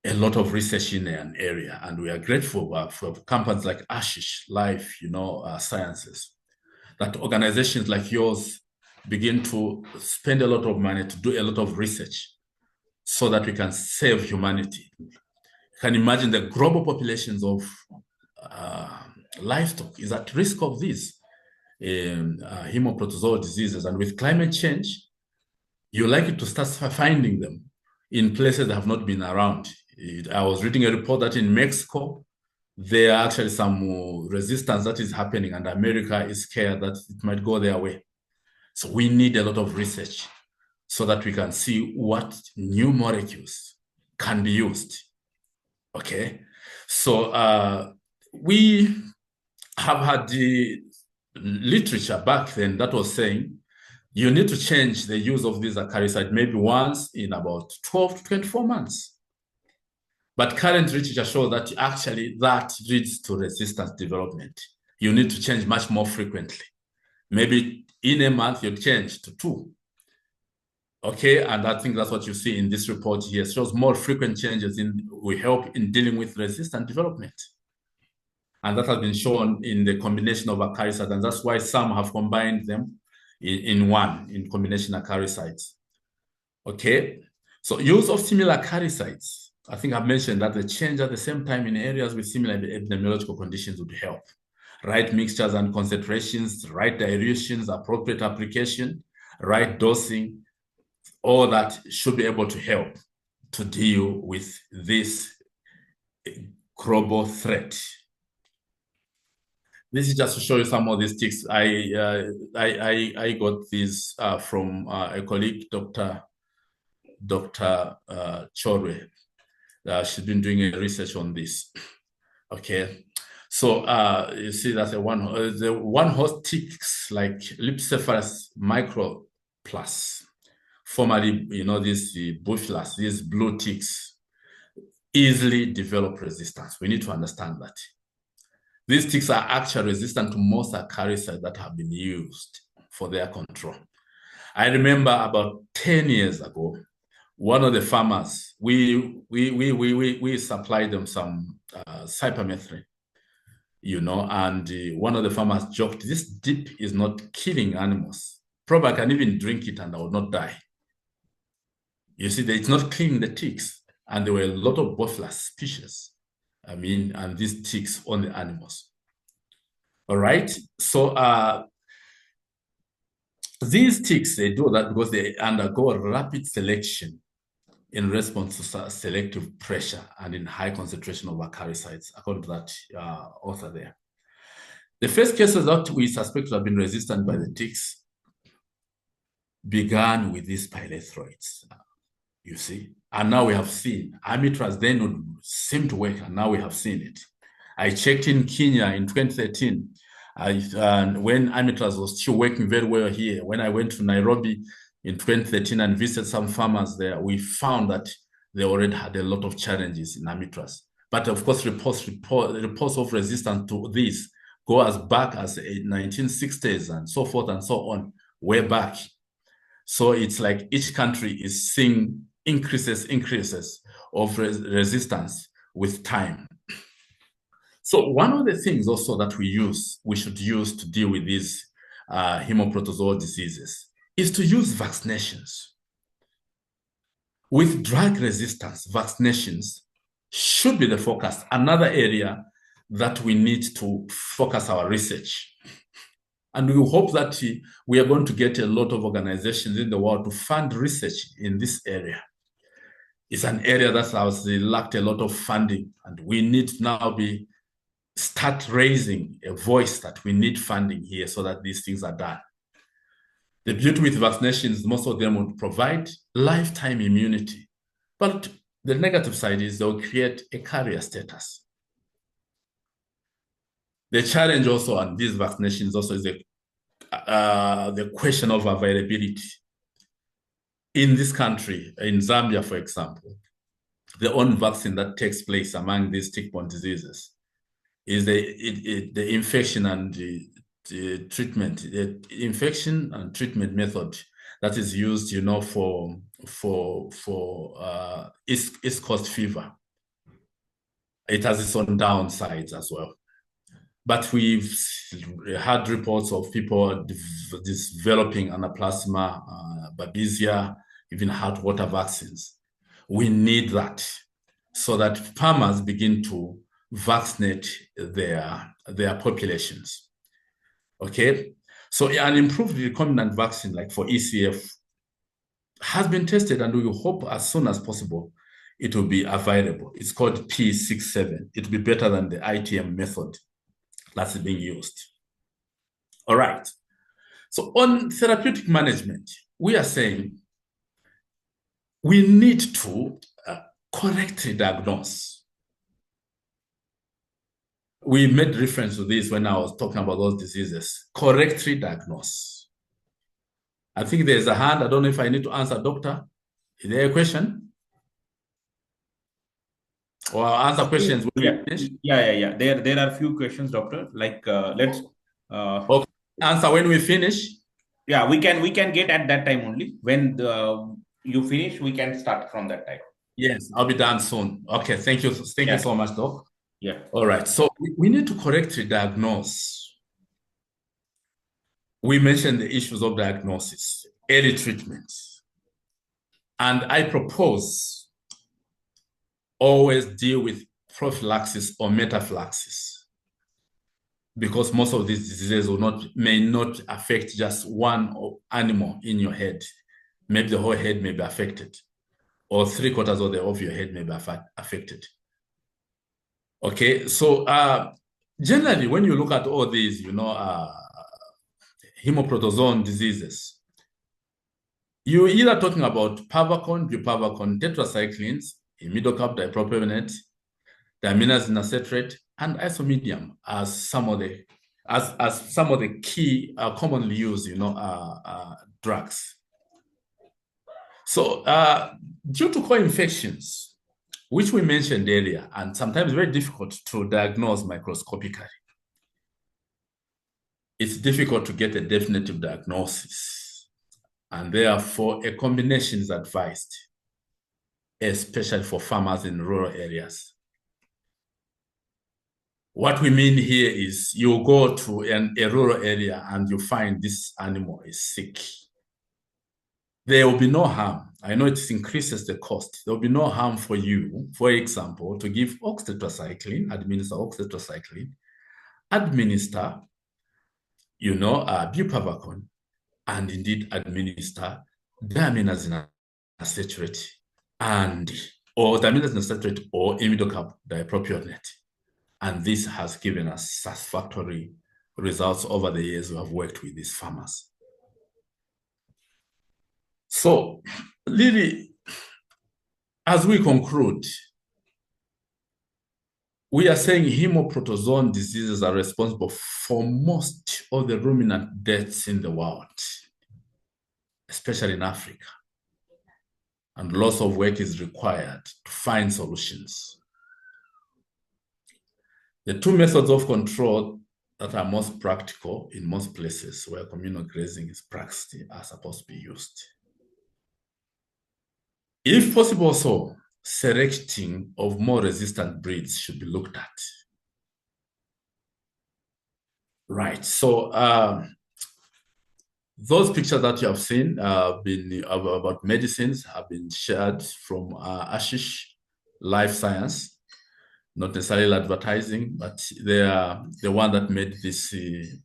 A lot of research in an area, and we are grateful for companies like Ashish Life, Sciences, that organizations like yours begin to spend a lot of money to do a lot of research so that we can save humanity. You can imagine the global populations of livestock is at risk of these haemoprotozoal diseases, and with climate change, you're likely to start finding them in places that have not been around. I was reading a report that in Mexico, there are actually some resistance that is happening, and America is scared that it might go their way. So we need a lot of research so that we can see what new molecules can be used. Okay, so we have had the literature back then that was saying you need to change the use of this acaricide maybe once in about 12 to 24 months. But current literature shows that actually that leads to resistance development. You need to change much more frequently. Maybe in a month, you change to 2. Okay, and I think that's what you see in this report here. It shows more frequent changes will help in dealing with resistant development. And that has been shown in the combination of acaricides, and that's why some have combined them in combination acaricides. Okay, so use of similar acaricides. I think I've mentioned that the change at the same time in areas with similar epidemiological conditions would help. Right mixtures and concentrations, right dilutions, appropriate application, right dosing, all that should be able to help to deal with this global threat. This is just to show you some of these ticks. I got these from a colleague, Dr. Chorwe. She's been doing a research on this. Okay, so you see that the one host ticks like Lipcephalus microplus, formerly, these bushlas, these blue ticks, easily develop resistance. We need to understand that. These ticks are actually resistant to most acaricides that have been used for their control. I remember about 10 years ago, one of the farmers, we supplied them some cypermethrin, and one of the farmers joked, this dip is not killing animals. Probably I can even drink it and I will not die. You see, it's not killing the ticks. And there were a lot of Botrytis species, and these ticks on the animals. All right, so these ticks, they do that because they undergo rapid selection in response to selective pressure and in high concentration of acaricides, according to that author there. The first cases that we suspect to have been resistant by the ticks began with these pyrethroids, you see. And now we have seen, amitraz then would seem to work, and now we have seen it. I checked in Kenya in 2013, when amitraz was still working very well here. When I went to Nairobi in 2013 and visited some farmers there, we found that they already had a lot of challenges in amitraz. But of course, reports of resistance to this go as back as the 1960s and so forth and so on, way back. So it's like each country is seeing increases of resistance with time. So one of the things also that we should use to deal with these haemoprotozoal diseases is to use vaccinations. With drug resistance, vaccinations should be the focus. Another area that we need to focus our research. And we hope that we are going to get a lot of organizations in the world to fund research in this area. It's an area that has lacked a lot of funding, and we need to now start raising a voice that we need funding here so that these things are done. The beauty with vaccinations, most of them would provide lifetime immunity, but the negative side is they'll create a carrier status. The challenge also on these vaccinations also is the question of availability. In this country, in Zambia, for example, the only vaccine that takes place among these tick-borne diseases is the infection and the treatment, the infection and treatment method that is used, for East Coast fever. It has its own downsides as well. But we've had reports of people developing anaplasma, babesia, even hot water vaccines. We need that so that farmers begin to vaccinate their populations. Okay, so an improved recombinant vaccine like for ECF has been tested, and we hope as soon as possible it will be available. It's called P67. It will be better than the ITM method that's being used. All right. So on therapeutic management, we are saying we need to correctly diagnose. We made reference to this when I was talking about those diseases. Correctly diagnose. I think there's a hand. I don't know if I need to answer, doctor. Is there a question? Or I'll answer questions when Yeah, we finish? yeah. There are few questions, doctor. Like let's Okay. Answer when we finish? yeah, we can get at that time only. When you finish, we can start from that time. Yes, I'll be done soon. Okay, thank you. Thank you Yeah, so much, doc. yeah. All right. So we need to correctly diagnose. We mentioned the issues of diagnosis, early treatment. And I propose always deal with prophylaxis or metaphylaxis because most of these diseases may not affect just one animal in your head. Maybe the whole head may be affected, or 3/4 of your head may be affected. Okay, so generally, when you look at all these, Haemoprotozoan diseases, you're either talking about pavacon, bupavacon, tetracyclines, imidacloprid dipropionate, diaminosin acetate, and isomedium as some of the key commonly used, drugs. So, due to co-infections, which we mentioned earlier, and sometimes very difficult to diagnose microscopically, it's difficult to get a definitive diagnosis, and therefore a combination is advised, especially for farmers in rural areas. What we mean here is you go to a rural area and you find this animal is sick. There will be no harm. I know it increases the cost. There will be no harm for you, for example, to give administer oxytetracycline, administer, bupavacon, and indeed administer diaminosin acetate or diaminosin acetate or imidacloprid dipropionate. And this has given us satisfactory results over the years we have worked with these farmers. So, Lily, as we conclude, we are saying haemoprotozoan diseases are responsible for most of the ruminant deaths in the world, especially in Africa. And lots of work is required to find solutions. The two methods of control that are most practical in most places where communal grazing is practiced are supposed to be used. If possible, so selecting of more resistant breeds should be looked at. Right. So those pictures that you have seen about medicines have been shared from Ashish Life Science, not necessarily advertising, but they are the one that made this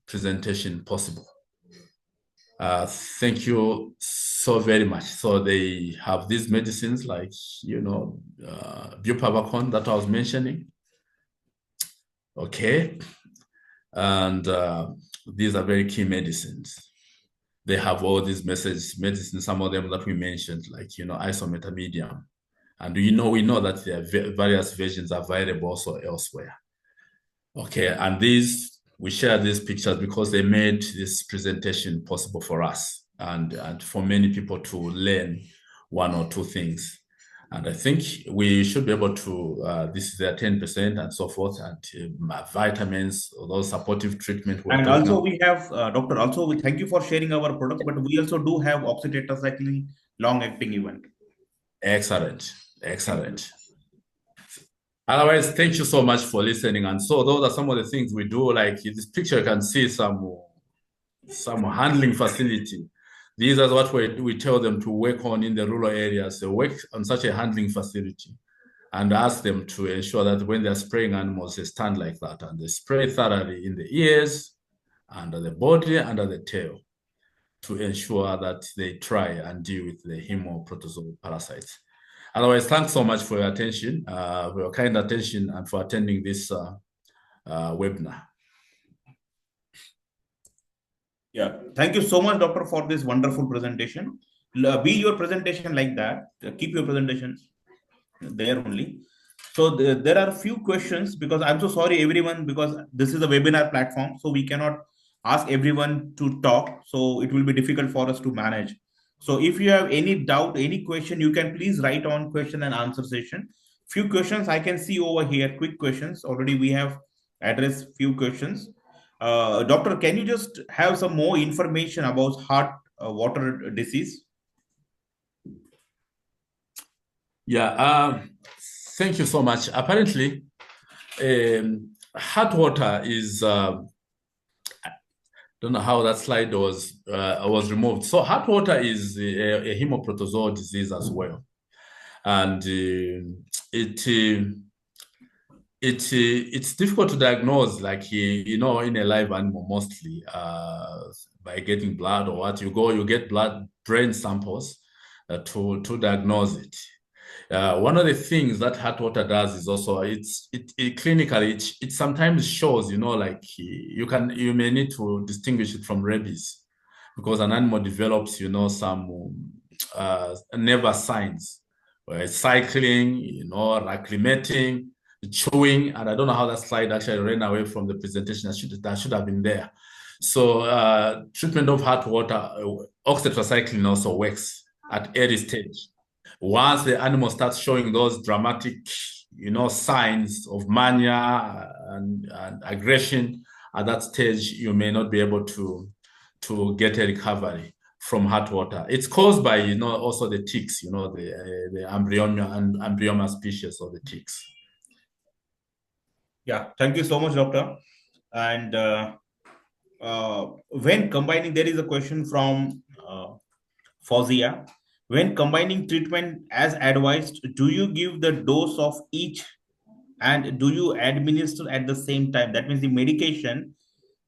presentation possible. Thank you so very much. So they have these medicines like, bupavacon that I was mentioning. Okay. And these are very key medicines. They have all these medicines, some of them that we mentioned, like, isometamedium. And we know that there are various versions available also elsewhere. Okay, and we share these pictures because they made this presentation possible for us and for many people to learn one or two things. And I think we should be able to, this is their 10% and so forth, and vitamins, those supportive treatment. And also we have, doctor, also we thank you for sharing our products, but we also do have oxytetracycline long-acting event. Excellent, excellent. Otherwise, thank you so much for listening. And so those are some of the things we do. Like in this picture, you can see some handling facility. These are what we tell them to work on in the rural areas. So work on such a handling facility and ask them to ensure that when they're spraying animals, they stand like that and they spray thoroughly in the ears, under the body, under the tail. to ensure that they try and deal with the Haemoprotozoan parasites. Otherwise, thanks so much for your attention, for your kind attention, and for attending this webinar. Yeah, thank you so much, Doctor, for this wonderful presentation. Be your presentation like that. Keep your presentation there only. So there are a few questions, because I'm so sorry, everyone, because this is a webinar platform, so we cannot ask everyone to talk. So it will be difficult for us to manage. So if you have any doubt, any question, you can please write on question and answer session. Few questions I can see over here, quick questions. Already we have addressed few questions. Doctor, can you just have some more information about heart water disease? Yeah, thank you so much. Apparently, heart water is don't know how that slide was removed. So heart water is a hemoprotozoal disease as well, and it's difficult to diagnose, like in a live animal, mostly by getting blood or what. You get brain samples to diagnose it. One of the things that heart water does is also it clinically it sometimes shows, like you may need to distinguish it from rabies, because an animal develops some nervous signs, where it's cycling, acclimating, chewing, and I don't know how that slide actually ran away from the presentation. That should have been there. So treatment of heart water, oxytetracycline also works at early stage. Once the animal starts showing those dramatic, signs of mania and aggression, at that stage, you may not be able to get a recovery from heart water. It's caused by, also the ticks, the embryoma species of the ticks. Yeah, thank you so much, Doctor. And when combining, there is a question from Fozia. When combining treatment as advised, do you give the dose of each and do you administer at the same time? That means the medication.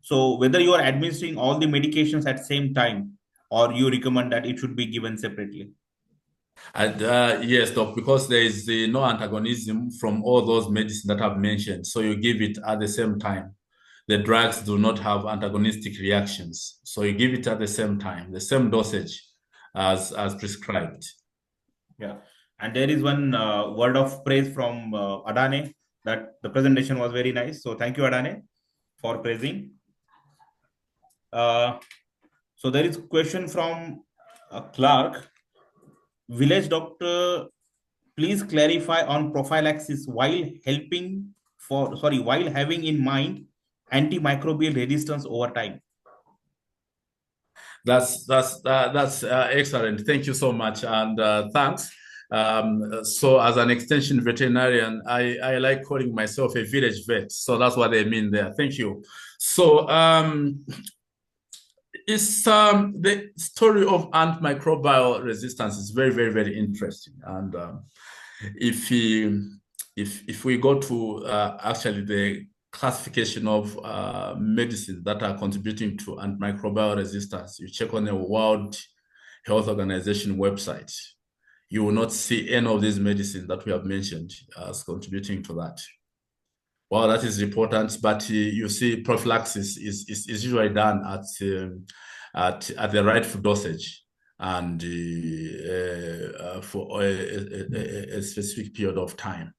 So whether you are administering all the medications at same time, or you recommend that it should be given separately? And yes, doc, because there is no antagonism from all those medicines that I've mentioned. So you give it at the same time. The drugs do not have antagonistic reactions. So you give it at the same time, the same dosage as prescribed. Yeah. And there is one word of praise from Adane, that the presentation was very nice. So thank you, Adane, for praising. So there is a question from Clark. Village doctor, please clarify on prophylaxis while having in mind antimicrobial resistance over time. That's excellent. Thank you so much, and thanks. So as an extension veterinarian, I like calling myself a village vet. So that's what they mean there. Thank you. So it's the story of antimicrobial resistance is very, very, very interesting. And if we go to actually the classification of medicines that are contributing to antimicrobial resistance, you check on the World Health Organization website, you will not see any of these medicines that we have mentioned as contributing to that. Well, that is important, but you see prophylaxis is usually done at the rightful dosage and for a specific period of time.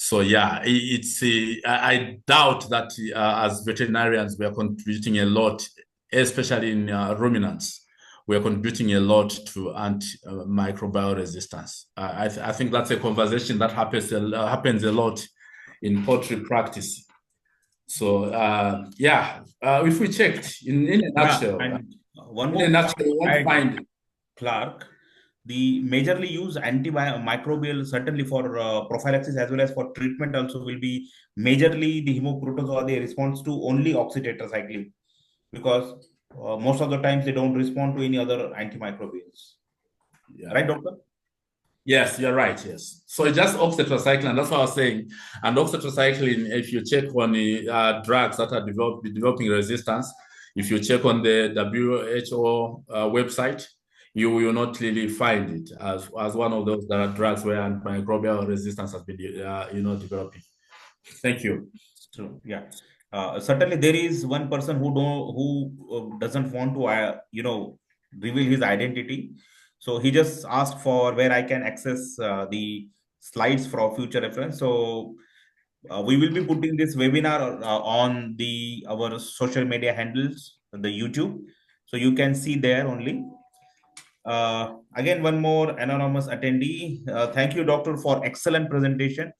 So yeah, I doubt that as veterinarians we are contributing a lot, especially in ruminants. We are contributing a lot to antimicrobial resistance. I think that's a conversation that happens a lot in poultry practice. So if we checked in a nutshell, one more find Clark, the majorly used antimicrobial, certainly for prophylaxis as well as for treatment, also will be majorly the Haemoprotozoa. They respond to only oxytetracycline, because most of the times they don't respond to any other antimicrobials. Yeah. Right, doctor? Yes, you're right. Yes. So it's just oxytetracycline. That's what I was saying. And oxytetracycline, if you check on the drugs that are developing resistance, If you check on the WHO website, you will not really find it as one of those drugs where antimicrobial resistance has been developing. Thank you. True. Yeah. Certainly, there is one person who doesn't want to reveal his identity. So he just asked for where I can access the slides for future reference. So we will be putting this webinar on the our social media handles, the YouTube, so you can see there only. Again, one more anonymous attendee. Thank you, doctor, for excellent presentation.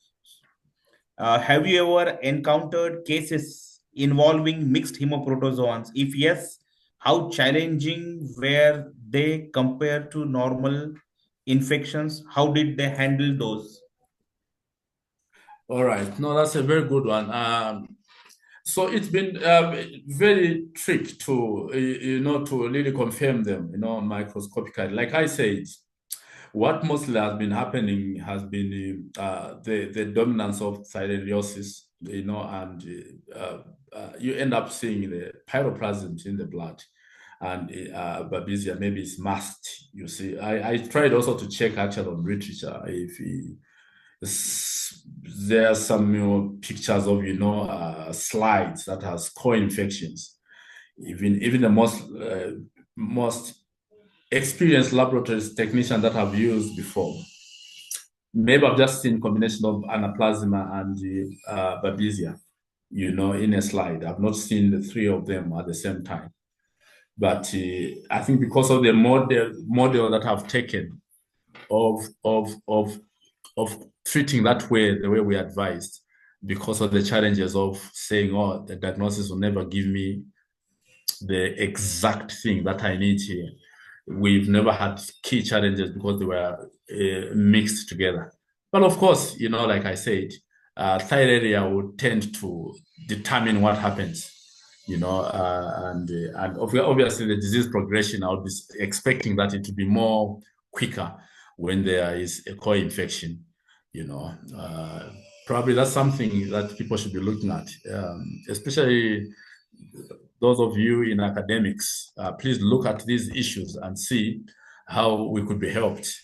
Have you ever encountered cases involving mixed hemoprotozoans? If yes, how challenging were they compared to normal infections? How did they handle those? All right. No, that's a very good one. So it's been very tricky to to really confirm them, microscopically. Like I said, what mostly has been happening has been the dominance of thyreliosis, and you end up seeing the pyroplasms in the blood, and babesia maybe it's masked. You see, I tried also to check actually on literature if there are some pictures of slides that has co-infections. Even the most experienced laboratory technicians that have used before. Maybe I've just seen combination of anaplasma and babesia, in a slide. I've not seen the three of them at the same time. But I think because of the model that I've taken of treating that way, the way we advised, because of the challenges of saying, oh, the diagnosis will never give me the exact thing that I need here. We've never had key challenges because they were mixed together. But of course, like I said, thyroid area would tend to determine what happens, and obviously the disease progression, I would be expecting that it to be more quicker when there is a co-infection, probably that's something that people should be looking at, especially those of you in academics. Please look at these issues and see how we could be helped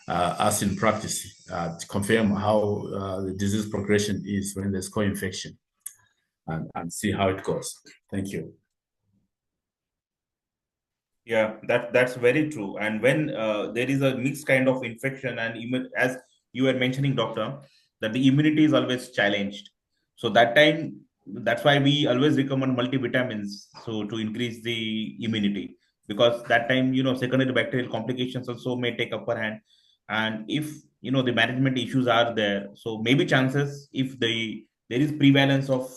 us in practice to confirm how the disease progression is when there's co-infection, and see how it goes. Thank you. Yeah, that's very true. And when there is a mixed kind of infection, and even as you were mentioning, doctor, that the immunity is always challenged. So that time, that's why we always recommend multivitamins, so to increase the immunity, because that time, secondary bacterial complications also may take upper hand. And if the management issues are there, so maybe chances if there is prevalence of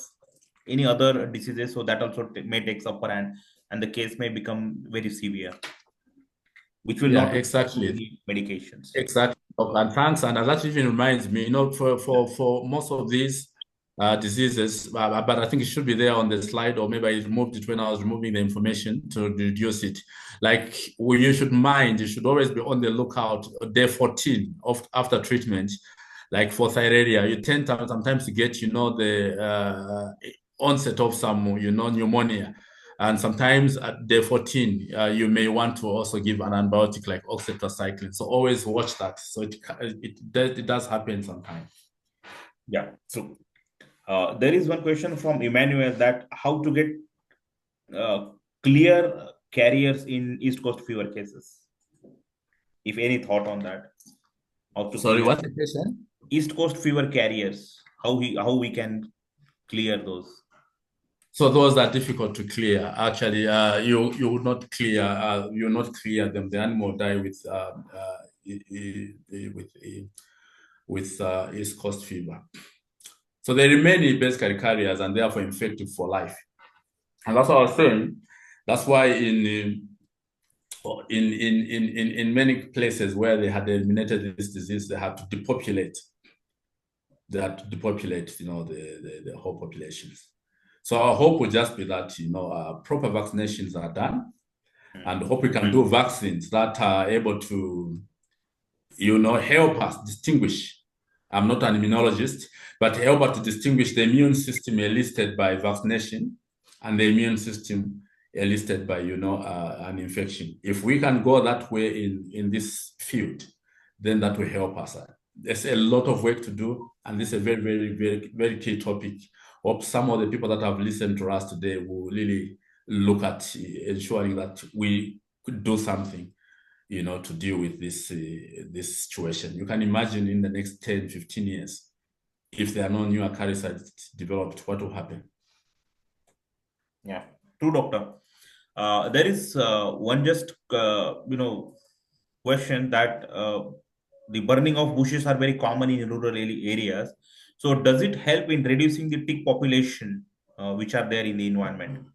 any other diseases, so that also may take upper hand, and the case may become very severe, which will Yeah, not exactly. need medications. Exactly. And thanks. And that even reminds me, for most of these diseases, but I think it should be there on the slide, or maybe I removed it when I was removing the information to reduce it. Like, you should always be on the lookout day 14 after treatment. Like for thyroidea, you tend to sometimes to get, the onset of some, pneumonia. And sometimes at day 14, you may want to also give an antibiotic like oxytetracycline. So always watch that. So it does happen sometimes. Yeah. So there is one question from Emmanuel, that how to get clear carriers in East Coast fever cases. If any thought on that, how to Sorry, clear what's the question? East Coast fever carriers, how we can clear those. So those are difficult to clear. Actually, you would not clear. You will not clear them. The animal die with East Coast fever. So they remain basically carriers and therefore infective for life. And that's what I was saying. That's why in many places where they had eliminated this disease, they had to depopulate. They had to depopulate, the whole populations. So our hope would just be that proper vaccinations are done, and hope we can do vaccines that are able to help us distinguish. I'm not an immunologist, but help us to distinguish the immune system elicited by vaccination and the immune system elicited by an infection. If we can go that way in this field, then that will help us. There's a lot of work to do, and this is a very, very, very, very key topic. Hope some of the people that have listened to us today will really look at ensuring that we could do something, to deal with this situation. You can imagine in the next 10, 15 years, if there are no new acaricides developed, what will happen? Yeah, true, doctor. There is one just question that the burning of bushes are very common in rural areas. So does it help in reducing the tick population which are there in the environment?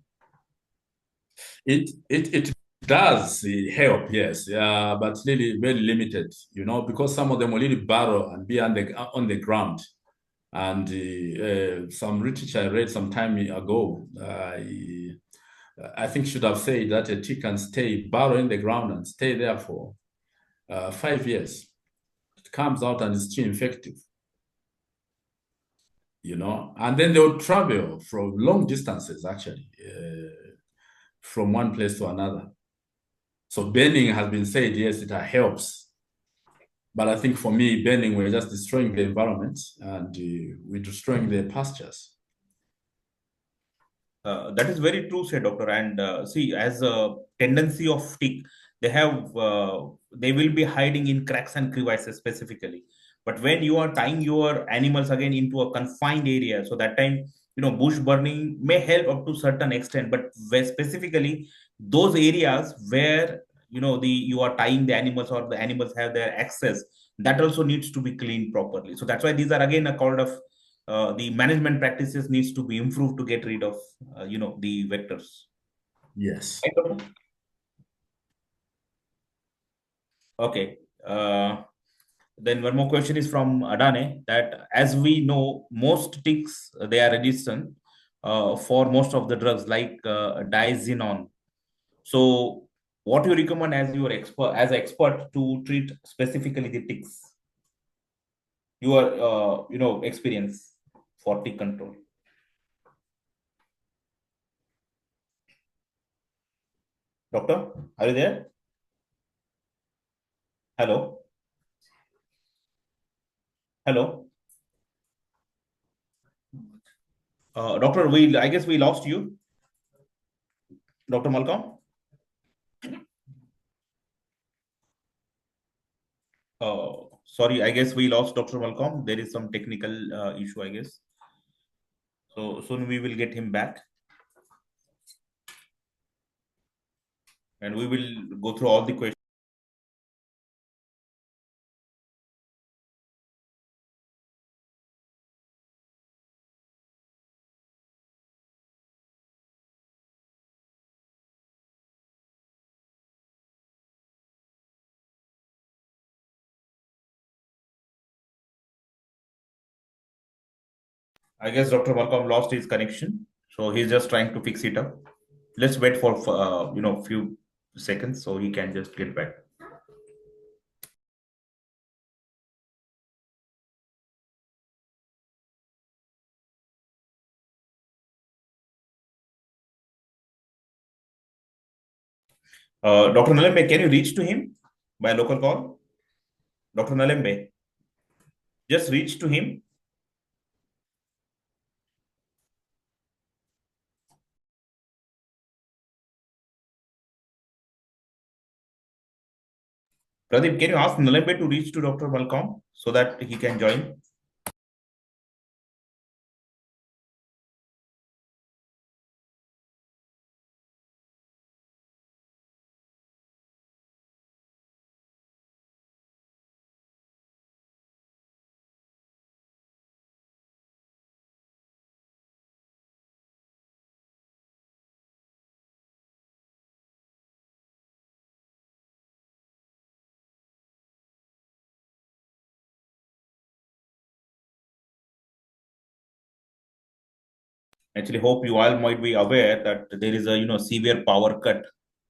It does help, yes, but really very limited, because some of them will really burrow and be on the ground. And some literature I read some time ago, I think should have said that a tick can burrow in the ground and stay there for 5 years. It comes out and is still infective, and then they'll travel from long distances, actually, from one place to another. So burning has been said, yes, it helps. But I think for me, burning, we're just destroying the environment, and we're destroying the pastures. That is very true, said doctor. And see, as a tendency of tick, they will be hiding in cracks and crevices specifically. But when you are tying your animals again into a confined area, so that time bush burning may help up to certain extent, but where specifically those areas where you are tying the animals or the animals have their access, that also needs to be cleaned properly. So that's why these are again a kind of the management practices needs to be improved to get rid of the vectors. Yes. Right, doctor? Okay. Then one more question is from Adane that as we know most ticks they are resistant for most of the drugs like diazinon. So what do you recommend as an expert to treat specifically the ticks? Your experience for tick control. Doctor, are you there? Hello? Hello? Doctor, I guess we lost you, Dr. Malcolm. Sorry, I guess we lost Dr. Malcolm. There is some technical issue, I guess. So soon we will get him back, and we will go through all the questions. I guess Dr. Malcolm lost his connection, so he's just trying to fix it up. Let's wait for few seconds so he can just get back. Dr. Nalembe, can you reach to him by local call? Dr. Nalembe, just reach to him. Pradeep, can you ask Nalembe to reach to Dr. Malcolm so that he can join? Actually, hope you all might be aware that there is a severe power cut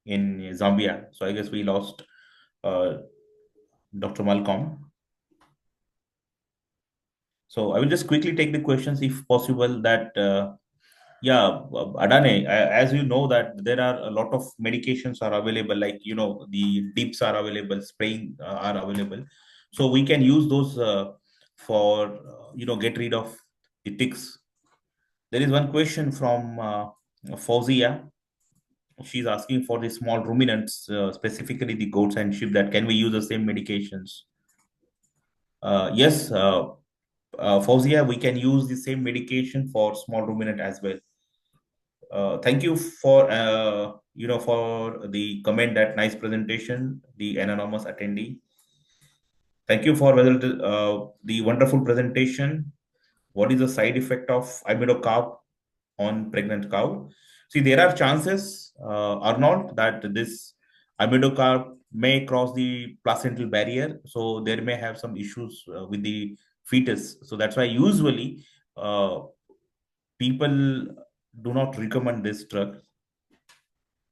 in Zambia. So I guess we lost uh, Dr. Malcolm. So I will just quickly take the questions if possible. That Yeah, Adane, as you know that there are a lot of medications are available, like the dips are available, spraying are available, so we can use those for get rid of the ticks. There is one question from Fauzia. She's asking for the small ruminants, specifically the goats and sheep, that can we use the same medications? Yes, Fauzia, we can use the same medication for small ruminant as well. Thank you for for the comment, that nice presentation, the anonymous attendee. Thank you for the wonderful presentation. What is the side effect of amidocarb on pregnant cow? See, there are chances, Arnold, that this amidocarb may cross the placental barrier, so there may have some issues with the fetus. So that's why usually uh, people do not recommend this drug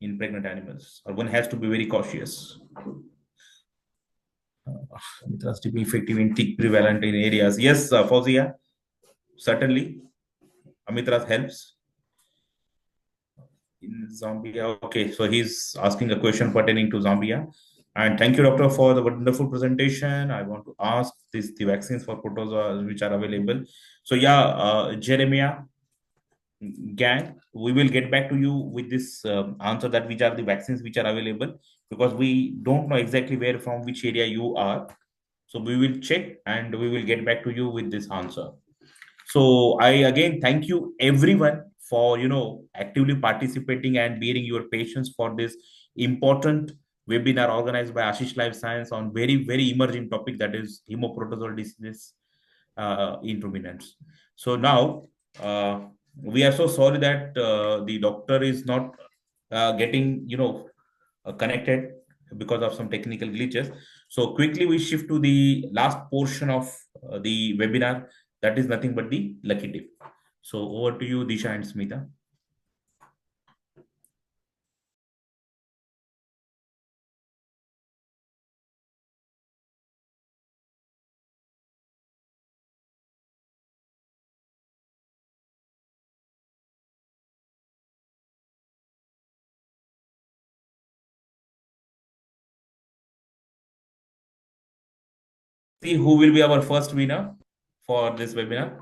in pregnant animals, or one has to be very cautious. Mitras to be effective in tick prevalent in areas. Yes, Fauzia, certainly. Amitras helps in Zambia. Okay, so he's asking a question pertaining to Zambia. And thank you, doctor, for the wonderful presentation. I want to ask the vaccines for protozoa which are available. So yeah, Jeremiah, gang, we will get back to you with this answer, that which are the vaccines which are available, because we don't know exactly where from which area you are. So we will check and we will get back to you with this answer. So I again thank you everyone for actively participating and bearing your patience for this important webinar organized by Ashish Life Science on very emerging topic, that is hemoprotozoal diseases in ruminants. So now we are so sorry that the doctor is not getting connected because of some technical glitches. So quickly we shift to the last portion of the webinar, that is nothing but the lucky tip. So over to you, Disha and Smita. See who will be our first winner for this webinar.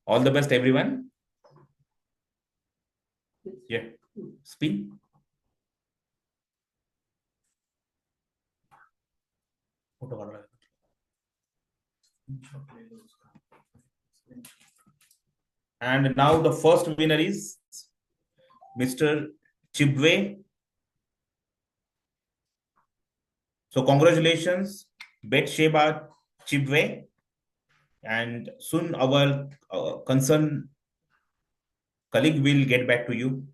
All the best, everyone. Yeah, spin. And now the first winner is Mr. Chibwe. So congratulations, Betsheba Chibwe. And soon our concerned colleague will get back to you.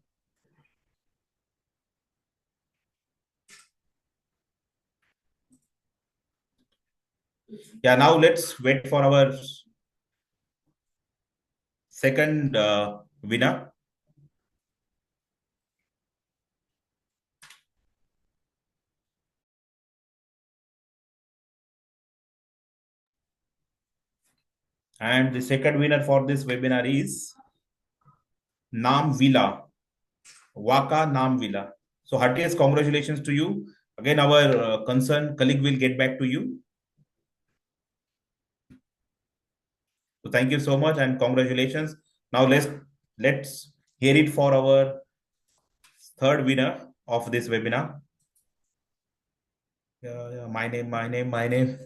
Yeah, now let's wait for our second winner. And the second winner for this webinar is Nam Villa, Waka Nam Villa. So heartiest congratulations to you. Again, our concerned colleague will get back to you. So thank you so much and congratulations. Now let's hear it for our third winner of this webinar. Yeah, my name.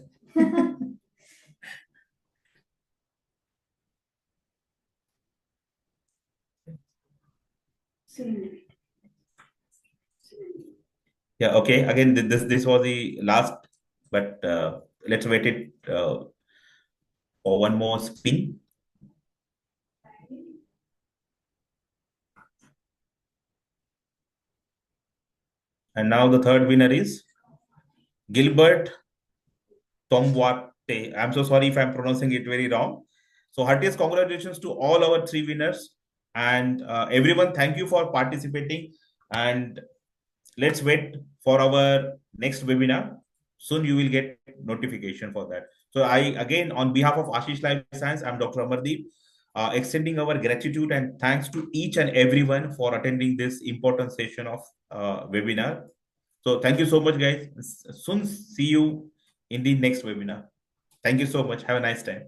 Yeah, okay. Again, this was the last, but let's wait it for one more spin. And now the third winner is Gilbert Tomwate. I'm so sorry if I'm pronouncing it very wrong. So heartiest congratulations to all our three winners. And everyone, thank you for participating. And let's wait for our next webinar. Soon you will get notification for that. So I, again, on behalf of Ashish Life Science, I'm Dr. Amardeep. extending our gratitude and thanks to each and everyone for attending this important session of webinar. So thank you so much, guys. Soon see you in the next webinar. Thank you so much. Have a nice time.